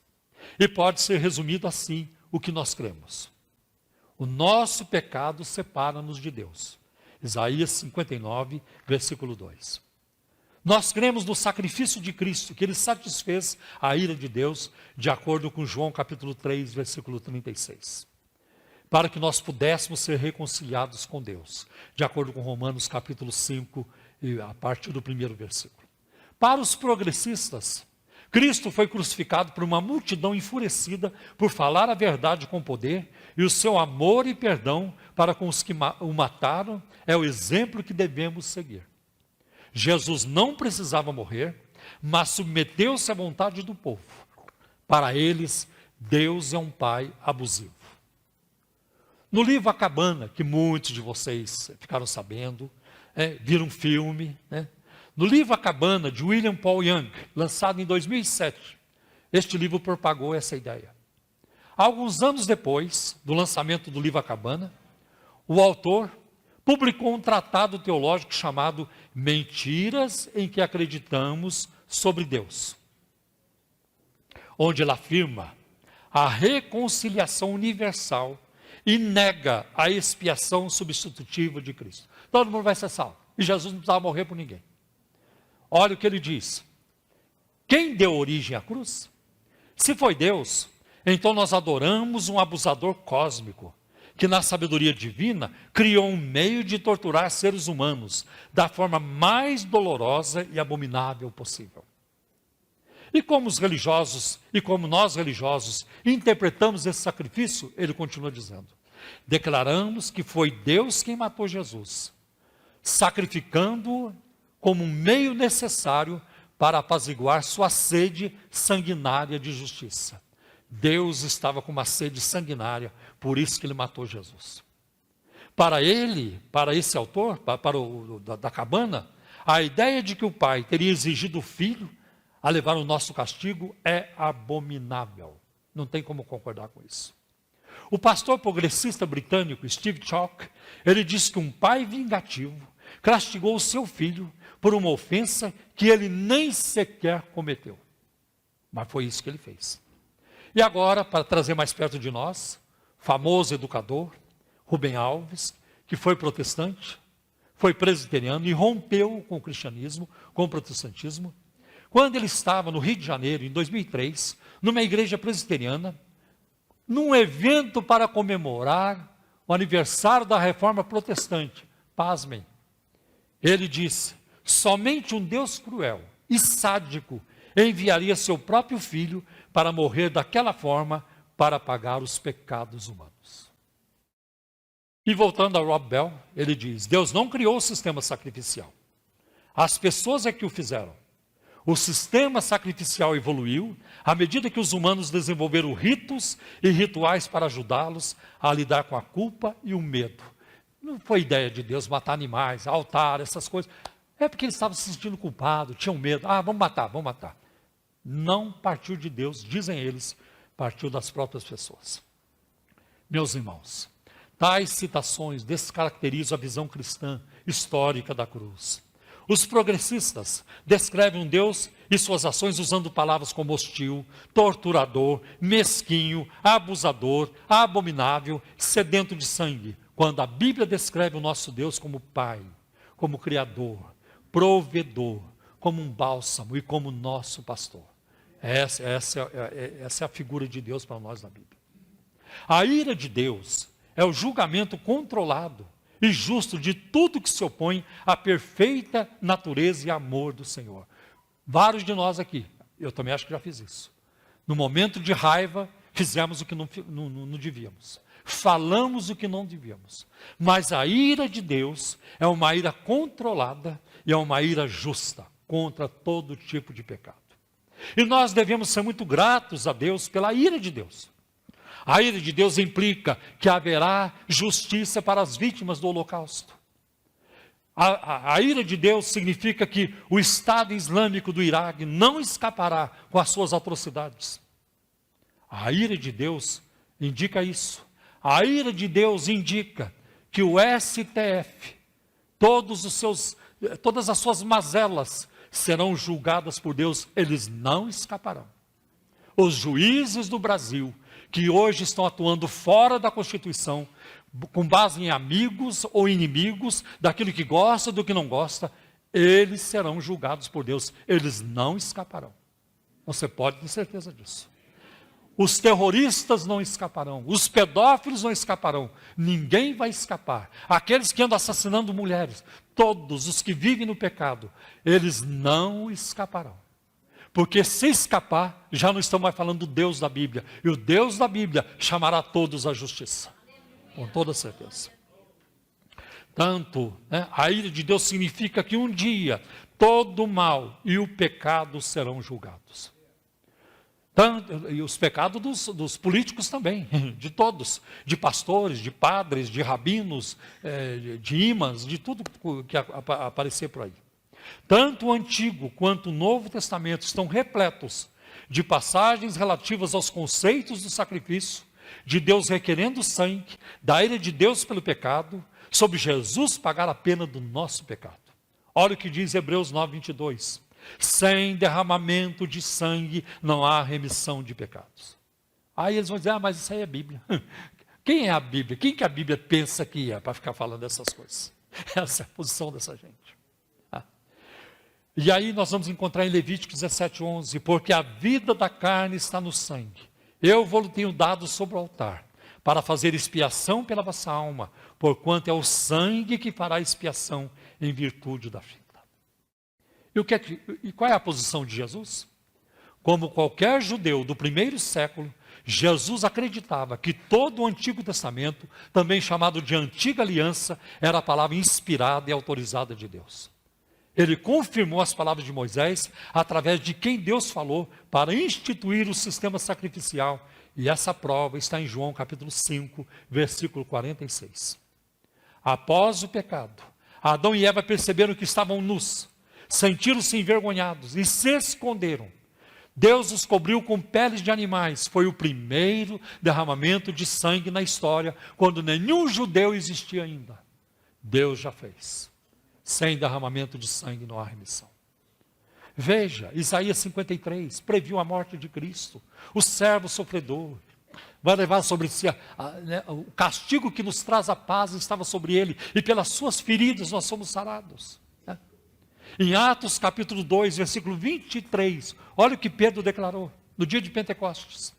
E pode ser resumido assim o que nós cremos. O nosso pecado separa-nos de Deus. Isaías 59, versículo 2. Nós cremos no sacrifício de Cristo, que ele satisfez a ira de Deus, de acordo com João capítulo 3, versículo 36. para que nós pudéssemos ser reconciliados com Deus, de acordo com Romanos capítulo 5, a partir do primeiro versículo. Para os progressistas, Cristo foi crucificado por uma multidão enfurecida por falar a verdade com poder, e o seu amor e perdão para com os que o mataram é o exemplo que devemos seguir. Jesus não precisava morrer, mas submeteu-se à vontade do povo. Para eles, Deus é um pai abusivo. No livro A Cabana, que muitos de vocês ficaram sabendo, viram um filme, no livro A Cabana, de William Paul Young, lançado em 2007, este livro propagou essa ideia. Alguns anos depois do lançamento do livro A Cabana, o autor publicou um tratado teológico chamado Mentiras em que Acreditamos sobre Deus, onde ele afirma a reconciliação universal e nega a expiação substitutiva de Cristo. Todo mundo vai ser salvo, e Jesus não precisava morrer por ninguém. Olha o que ele diz. Quem deu origem à cruz? Se foi Deus, então nós adoramos um abusador cósmico, que na sabedoria divina criou um meio de torturar seres humanos da forma mais dolorosa e abominável possível. E como os religiosos, e como nós religiosos, interpretamos esse sacrifício, ele continua dizendo, declaramos que foi Deus quem matou Jesus, sacrificando-o como um meio necessário para apaziguar sua sede sanguinária de justiça. Deus estava com uma sede sanguinária, por isso que ele matou Jesus. Para ele, para esse autor, para o da Cabana, a ideia de que o pai teria exigido o filho a levar o nosso castigo é abominável. Não tem como concordar com isso. O pastor progressista britânico Steve Chalk, ele diz que um pai vingativo castigou o seu filho por uma ofensa que ele nem sequer cometeu. Mas foi isso que ele fez. E agora, para trazer mais perto de nós, famoso educador, Rubem Alves, que foi protestante, foi presbiteriano e rompeu com o cristianismo, com o protestantismo. Quando ele estava no Rio de Janeiro, em 2003, numa igreja presbiteriana, num evento para comemorar o aniversário da Reforma Protestante, pasmem, ele disse, somente um Deus cruel e sádico enviaria seu próprio filho para morrer daquela forma para pagar os pecados humanos. E voltando a Rob Bell, ele diz, Deus não criou o sistema sacrificial. As pessoas é que o fizeram. O sistema sacrificial evoluiu à medida que os humanos desenvolveram ritos e rituais para ajudá-los a lidar com a culpa e o medo. Não foi ideia de Deus matar animais, altar, essas coisas. É porque eles estavam se sentindo culpados, tinham medo. Vamos matar, vamos matar. Não partiu de Deus, dizem eles, partiu das próprias pessoas. Meus irmãos, tais citações descaracterizam a visão cristã histórica da cruz. Os progressistas descrevem um Deus e suas ações usando palavras como hostil, torturador, mesquinho, abusador, abominável, sedento de sangue, quando a Bíblia descreve o nosso Deus como Pai, como Criador, provedor, como um bálsamo e como nosso pastor. Essa é a figura de Deus para nós na Bíblia. A ira de Deus é o julgamento controlado e justo de tudo que se opõe à perfeita natureza e amor do Senhor. Vários de nós aqui, eu também acho que já fiz isso. No momento de raiva, fizemos o que não devíamos. Falamos o que não devíamos. Mas a ira de Deus é uma ira controlada e é uma ira justa contra todo tipo de pecado. E nós devemos ser muito gratos a Deus pela ira de Deus. A ira de Deus implica que haverá justiça para as vítimas do holocausto. A ira de Deus significa que o Estado Islâmico do Iraque não escapará com as suas atrocidades. A ira de Deus indica isso. A ira de Deus indica que o STF, todas as suas mazelas serão julgadas por Deus, eles não escaparão. Os juízes do Brasil, que hoje estão atuando fora da Constituição, com base em amigos ou inimigos, daquilo que gosta, do que não gosta, eles serão julgados por Deus, eles não escaparão. Você pode ter certeza disso. Os terroristas não escaparão, os pedófilos não escaparão, ninguém vai escapar. Aqueles que andam assassinando mulheres, todos os que vivem no pecado, eles não escaparão. Porque se escapar, já não estamos mais falando do Deus da Bíblia. E o Deus da Bíblia chamará todos à justiça. Com toda certeza. Tanto, a ira de Deus significa que um dia todo o mal e o pecado serão julgados. E os pecados dos políticos também, de todos, de pastores, de padres, de rabinos, de imãs, de tudo que aparecer por aí. Tanto o Antigo quanto o Novo Testamento estão repletos de passagens relativas aos conceitos do sacrifício, de Deus requerendo sangue, da ira de Deus pelo pecado, sobre Jesus pagar a pena do nosso pecado. Olha o que diz Hebreus 9:22. Sem derramamento de sangue não há remissão de pecados. Aí eles vão dizer, mas isso aí é Bíblia. Quem é a Bíblia? Quem que a Bíblia pensa que é para ficar falando essas coisas? Essa é a posição dessa gente. E aí nós vamos encontrar em Levítico 17:11, porque a vida da carne está no sangue. Eu vou-lhe tenho dado sobre o altar, para fazer expiação pela vossa alma, porquanto é o sangue que fará expiação em virtude da vida. E qual é a posição de Jesus? Como qualquer judeu do primeiro século, Jesus acreditava que todo o Antigo Testamento, também chamado de Antiga Aliança, era a palavra inspirada e autorizada de Deus. Ele confirmou as palavras de Moisés, através de quem Deus falou, para instituir o sistema sacrificial. E essa prova está em João capítulo 5, versículo 46. Após o pecado, Adão e Eva perceberam que estavam nus, sentiram-se envergonhados e se esconderam. Deus os cobriu com peles de animais. Foi o primeiro derramamento de sangue na história, quando nenhum judeu existia ainda. Deus já fez. Sem derramamento de sangue não há remissão. Veja, Isaías 53 previu a morte de Cristo. O servo sofredor vai levar sobre si o castigo que nos traz a paz estava sobre ele, e pelas suas feridas nós somos sarados. Em Atos capítulo 2, versículo 23, olha o que Pedro declarou no dia de Pentecostes.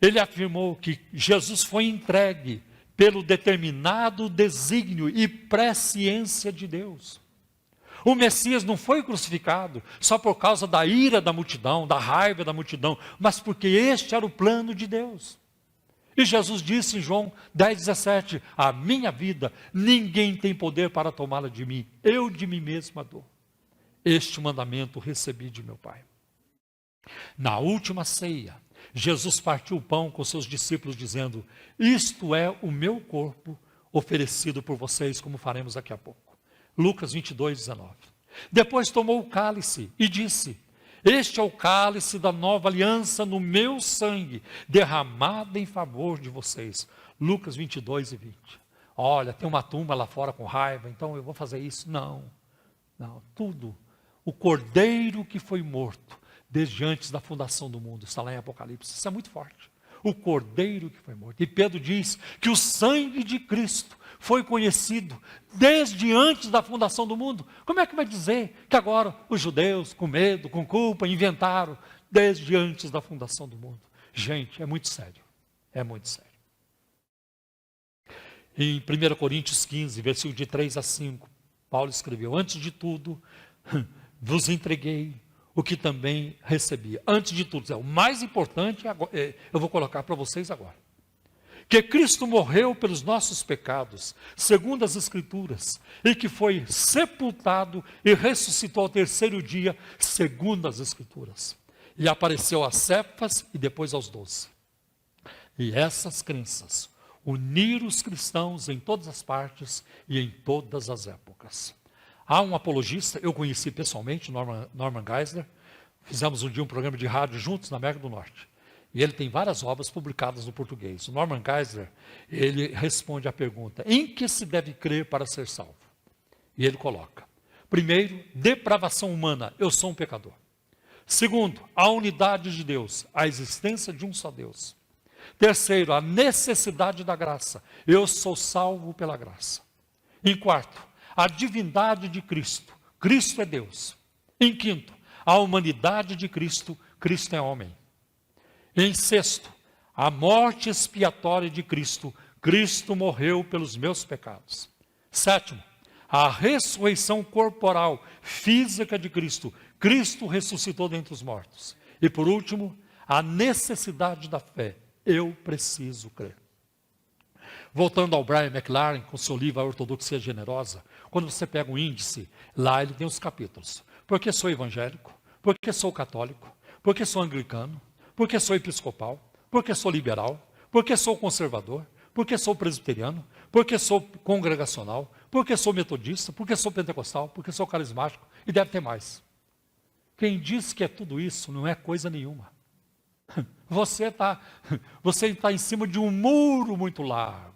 Ele afirmou que Jesus foi entregue pelo determinado desígnio e presciência de Deus. O Messias não foi crucificado só por causa da ira da multidão, da raiva da multidão, mas porque este era o plano de Deus. E Jesus disse em João 10,17, a minha vida ninguém tem poder para tomá-la de mim, eu de mim mesmo a dou. Este mandamento recebi de meu Pai. Na última ceia, Jesus partiu o pão com seus discípulos dizendo, isto é o meu corpo oferecido por vocês, como faremos daqui a pouco. Lucas 22:19. Depois tomou o cálice e disse, este é o cálice da nova aliança no meu sangue, derramado em favor de vocês. Lucas 22:20. Olha, tem uma tumba lá fora com raiva, então eu vou fazer isso. Não, tudo. O cordeiro que foi morto desde antes da fundação do mundo, está lá em Apocalipse. Isso é muito forte. O cordeiro que foi morto. E Pedro diz que o sangue de Cristo foi conhecido desde antes da fundação do mundo. Como é que vai dizer que agora os judeus, com medo, com culpa, inventaram desde antes da fundação do mundo? Gente, é muito sério. É muito sério. Em 1 Coríntios 15, versículo de 3-5, Paulo escreveu, antes de tudo, vos entreguei o que também recebi. Antes de tudo, o mais importante, eu vou colocar para vocês agora. Que Cristo morreu pelos nossos pecados, segundo as Escrituras, e que foi sepultado e ressuscitou ao terceiro dia, segundo as Escrituras. E apareceu a Cefas e depois aos 12. E essas crenças uniram os cristãos em todas as partes e em todas as épocas. Há um apologista, eu conheci pessoalmente, Norman Geisler, fizemos um dia um programa de rádio juntos na América do Norte. E ele tem várias obras publicadas no português. O Norman Geisler, ele responde à pergunta, em que se deve crer para ser salvo? E ele coloca, primeiro, depravação humana, eu sou um pecador. Segundo, a unidade de Deus, a existência de um só Deus. Terceiro, a necessidade da graça, eu sou salvo pela graça. Em quarto, a divindade de Cristo, Cristo é Deus. Em quinto, a humanidade de Cristo, Cristo é homem. Em sexto, a morte expiatória de Cristo. Cristo morreu pelos meus pecados. Sétimo, a ressurreição corporal, física de Cristo. Cristo ressuscitou dentre os mortos. E por último, a necessidade da fé. Eu preciso crer. Voltando ao Brian McLaren, com seu livro A Ortodoxia Generosa, quando você pega o índice, lá ele tem os capítulos. Porque sou evangélico? Porque sou católico? Porque sou anglicano? Porque sou episcopal? Porque sou liberal? Porque sou conservador? Porque sou presbiteriano? Porque sou congregacional? Porque sou metodista? Porque sou pentecostal? Porque sou carismático? E deve ter mais. Quem diz que é tudo isso não é coisa nenhuma. Você está em cima de um muro muito largo.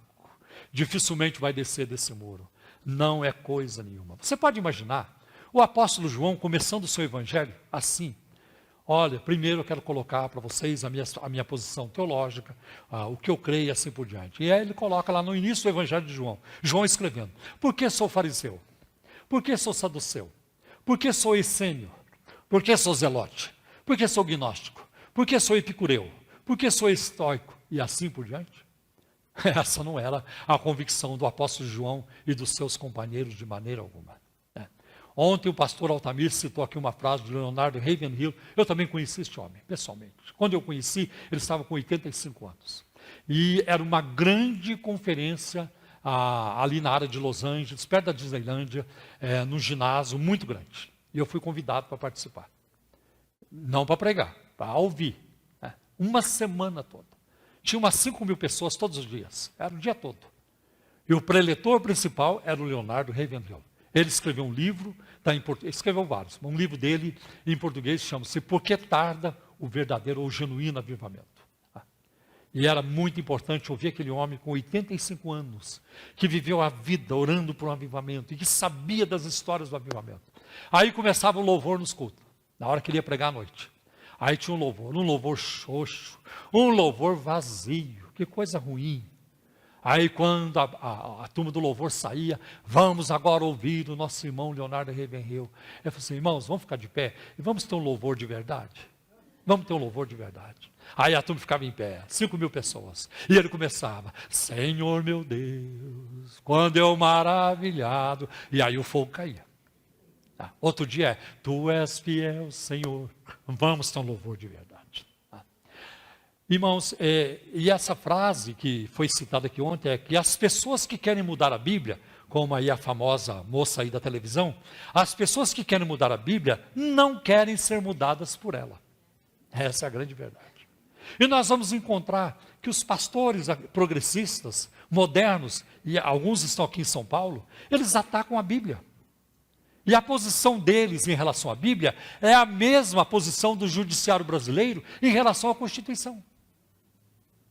Dificilmente vai descer desse muro. Não é coisa nenhuma. Você pode imaginar o apóstolo João começando o seu evangelho assim. Olha, primeiro eu quero colocar para vocês a minha posição teológica, o que eu creio e assim por diante. E aí ele coloca lá no início do evangelho de João, João escrevendo: por que sou fariseu? Por que sou saduceu? Por que sou essênio? Por que sou zelote? Por que sou gnóstico? Por que sou epicureu? Por que sou estoico? E assim por diante. Essa não era a convicção do apóstolo João e dos seus companheiros de maneira alguma. Ontem o pastor Altamir citou aqui uma frase de Leonardo Ravenhill. Eu também conheci este homem, pessoalmente. Quando eu conheci, ele estava com 85 anos. E era uma grande conferência ali na área de Los Angeles, perto da Disneylândia, num ginásio muito grande. E eu fui convidado para participar. Não para pregar, para ouvir. Uma semana toda. Tinha umas 5.000 pessoas todos os dias. Era o dia todo. E o preletor principal era o Leonardo Ravenhill. Ele escreveu um livro, escreveu vários. Um livro dele, em português, chama-se Por que Tarda o Verdadeiro ou Genuíno Avivamento. E era muito importante ouvir aquele homem com 85 anos, que viveu a vida orando por um avivamento, e que sabia das histórias do avivamento. Aí começava o louvor nos cultos, na hora que ele ia pregar à noite. Aí tinha um louvor xoxo, um louvor vazio, que coisa ruim. Aí quando a turma do louvor saía, vamos agora ouvir o nosso irmão Leonardo Ravenhill. Eu falei assim: irmãos, vamos ficar de pé e vamos ter um louvor de verdade. Vamos ter um louvor de verdade. Aí a turma ficava em pé, 5.000 pessoas. E ele começava: Senhor meu Deus, quando eu maravilhado. E aí o fogo caía. Outro dia Tu és fiel, Senhor. Vamos ter um louvor de verdade. Irmãos, e essa frase que foi citada aqui ontem é que as pessoas que querem mudar a Bíblia, como aí a famosa moça aí da televisão, as pessoas que querem mudar a Bíblia não querem ser mudadas por ela. Essa é a grande verdade. E nós vamos encontrar que os pastores progressistas, modernos, e alguns estão aqui em São Paulo, eles atacam a Bíblia. E a posição deles em relação à Bíblia é a mesma posição do judiciário brasileiro em relação à Constituição.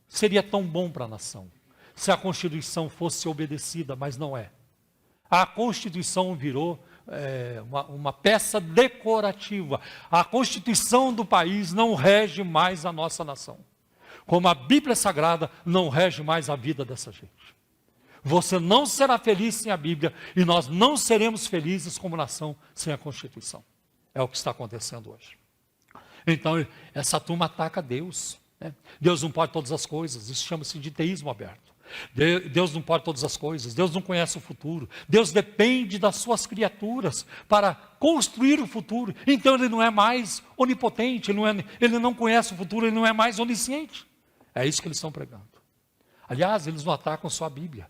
Seria tão bom para a nação se a Constituição fosse obedecida, mas não é. A Constituição virou uma peça decorativa. A Constituição do país não rege mais a nossa nação. Como a Bíblia Sagrada não rege mais a vida dessa gente. Você não será feliz sem a Bíblia e nós não seremos felizes como nação sem a Constituição. É o que está acontecendo hoje. Então, essa turma ataca Deus. Deus não pode todas as coisas, isso chama-se de teísmo aberto. Deus não pode todas as coisas, Deus não conhece o futuro, Deus depende das suas criaturas para construir o futuro. Então ele não é mais onipotente, ele não conhece o futuro, ele não é mais onisciente. É isso que eles estão pregando. Aliás, eles não atacam só a Bíblia,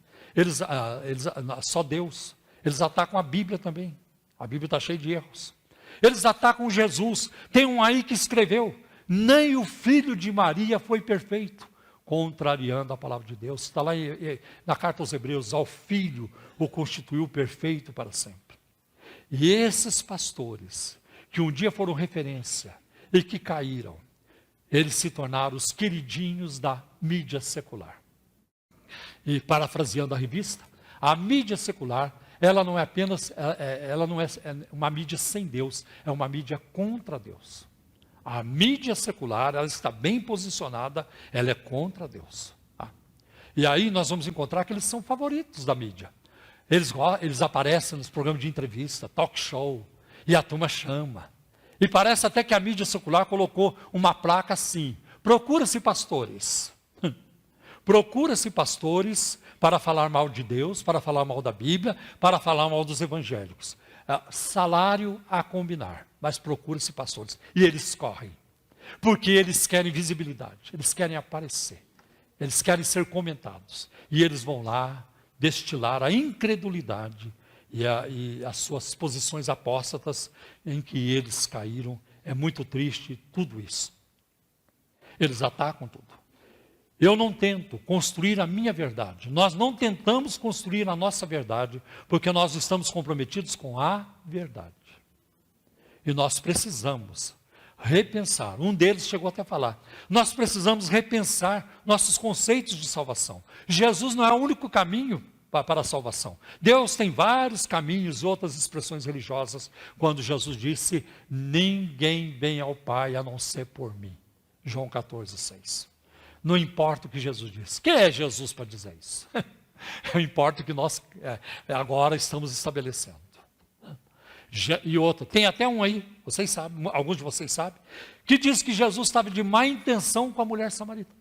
só Deus, eles atacam a Bíblia também. A Bíblia está cheia de erros. Eles atacam Jesus. Tem um aí que escreveu: nem o filho de Maria foi perfeito, contrariando a palavra de Deus. Está lá na carta aos Hebreus: ao filho o constituiu perfeito para sempre. E esses pastores, que um dia foram referência e que caíram, eles se tornaram os queridinhos da mídia secular. E parafraseando a revista, a mídia secular, ela não é apenas, ela não é uma mídia sem Deus, é uma mídia contra Deus. A mídia secular, ela está bem posicionada, ela é contra Deus. E aí nós vamos encontrar que eles são favoritos da mídia. Eles aparecem nos programas de entrevista, talk show, e a turma chama. E parece até que a mídia secular colocou uma placa assim: Procura-se pastores. Procura-se pastores para falar mal de Deus, para falar mal da Bíblia, para falar mal dos evangélicos. Salário a combinar, mas procura-se pastores. E eles correm, porque eles querem visibilidade, eles querem aparecer, eles querem ser comentados. E eles vão lá destilar a incredulidade e as suas posições apóstatas em que eles caíram. É muito triste tudo isso. Eles atacam tudo. Eu não tento construir a minha verdade. Nós não tentamos construir a nossa verdade, porque nós estamos comprometidos com a verdade. E nós precisamos repensar. Um deles chegou até a falar. Nós precisamos repensar nossos conceitos de salvação. Jesus não é o único caminho para a salvação. Deus tem vários caminhos, outras expressões religiosas, quando Jesus disse, ninguém vem ao Pai a não ser por mim. João 14,6. Não importa o que Jesus disse. Quem é Jesus para dizer isso? Importa o que nós agora estamos estabelecendo. E outro, tem até um aí, vocês sabem, alguns de vocês sabem, que diz que Jesus estava de má intenção com a mulher samaritana.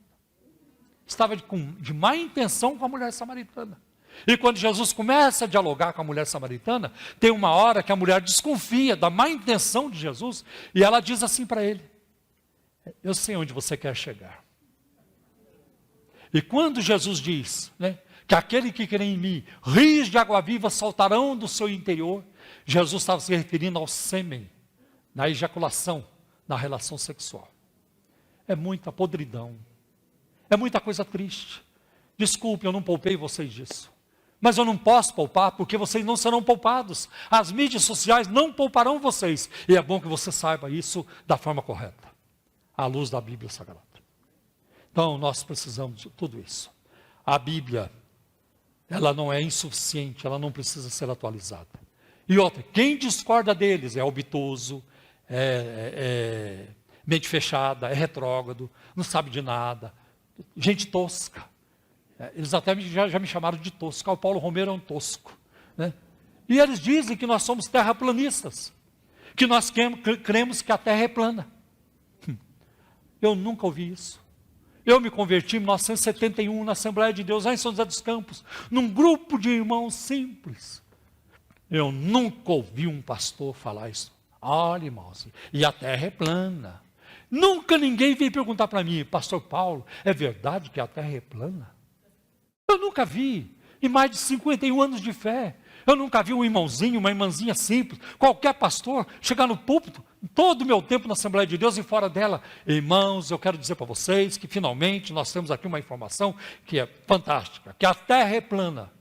Estava de má intenção com a mulher samaritana. E quando Jesus começa a dialogar com a mulher samaritana, tem uma hora que a mulher desconfia da má intenção de Jesus, e ela diz assim para ele, eu sei onde você quer chegar. E quando Jesus diz, que aquele que crê em mim, rios de água viva saltarão do seu interior, Jesus estava se referindo ao sêmen, na ejaculação, na relação sexual. É muita podridão, é muita coisa triste. Desculpe, eu não poupei vocês disso. Mas eu não posso poupar, porque vocês não serão poupados. As mídias sociais não pouparão vocês. E é bom que você saiba isso da forma correta, à luz da Bíblia Sagrada. Então, nós precisamos de tudo isso. A Bíblia, ela não é insuficiente, ela não precisa ser atualizada. E outra, quem discorda deles é obtuso, mente fechada, é retrógrado, não sabe de nada, gente tosca. Eles até já me chamaram de tosco. O Paulo Romero é um tosco. E eles dizem que nós somos terraplanistas, que nós cremos que a Terra é plana. Eu nunca ouvi isso. Eu me converti em 1971 na Assembleia de Deus, lá em São José dos Campos, num grupo de irmãos simples. Eu nunca ouvi um pastor falar isso. Olha, irmãos, e a terra é plana. Nunca ninguém veio perguntar para mim, pastor Paulo, é verdade que a terra é plana? Eu nunca vi, em mais de 51 anos de fé. Eu nunca vi um irmãozinho, uma irmãzinha simples, qualquer pastor, chegar no púlpito, todo o meu tempo na Assembleia de Deus e fora dela. Irmãos, eu quero dizer para vocês que finalmente nós temos aqui uma informação que é fantástica, que a terra é plana.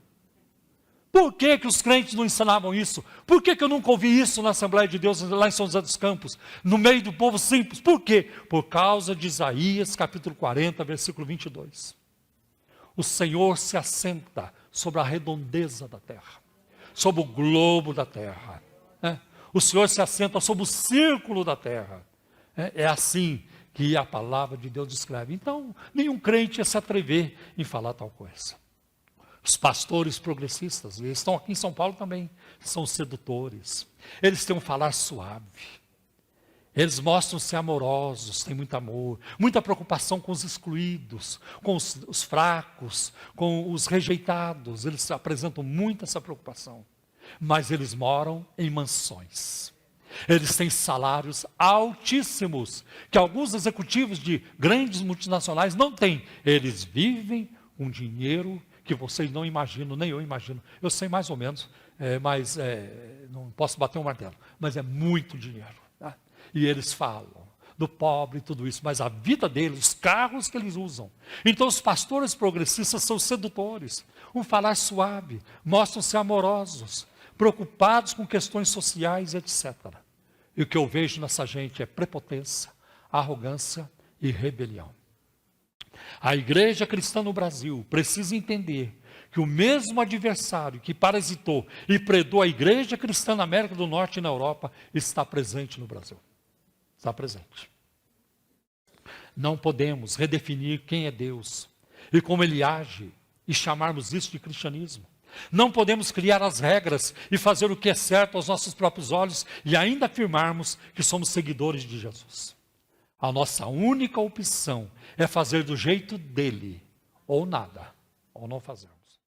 Por que os crentes não ensinavam isso? Por que eu nunca ouvi isso na Assembleia de Deus, lá em São José dos Campos, no meio do povo simples? Por quê? Por causa de Isaías, capítulo 40, versículo 22. O Senhor se assenta sobre a redondeza da terra, sobre o globo da terra. O Senhor se assenta sobre o círculo da terra. É assim que a palavra de Deus descreve. Então, nenhum crente ia se atrever em falar tal coisa. Os pastores progressistas, e estão aqui em São Paulo também, são sedutores. Eles têm um falar suave. Eles mostram-se amorosos, têm muito amor, muita preocupação com os excluídos, com os fracos, com os rejeitados. Eles apresentam muito essa preocupação. Mas eles moram em mansões. Eles têm salários altíssimos, que alguns executivos de grandes multinacionais não têm. Eles vivem com dinheiro que vocês não imaginam, nem eu imagino. Eu sei mais ou menos, mas não posso bater um martelo. Mas é muito dinheiro. Tá? E eles falam do pobre e tudo isso, mas a vida deles, os carros que eles usam. Então os pastores progressistas são sedutores, um falar suave, mostram-se amorosos, preocupados com questões sociais, etc. E o que eu vejo nessa gente é prepotência, arrogância e rebelião. A igreja cristã no Brasil precisa entender que o mesmo adversário que parasitou e predou a igreja cristã na América do Norte e na Europa está presente no Brasil. Está presente. Não podemos redefinir quem é Deus e como Ele age e chamarmos isso de cristianismo. Não podemos criar as regras e fazer o que é certo aos nossos próprios olhos e ainda afirmarmos que somos seguidores de Jesus. A nossa única opção é fazer do jeito dele, ou nada, ou não fazer.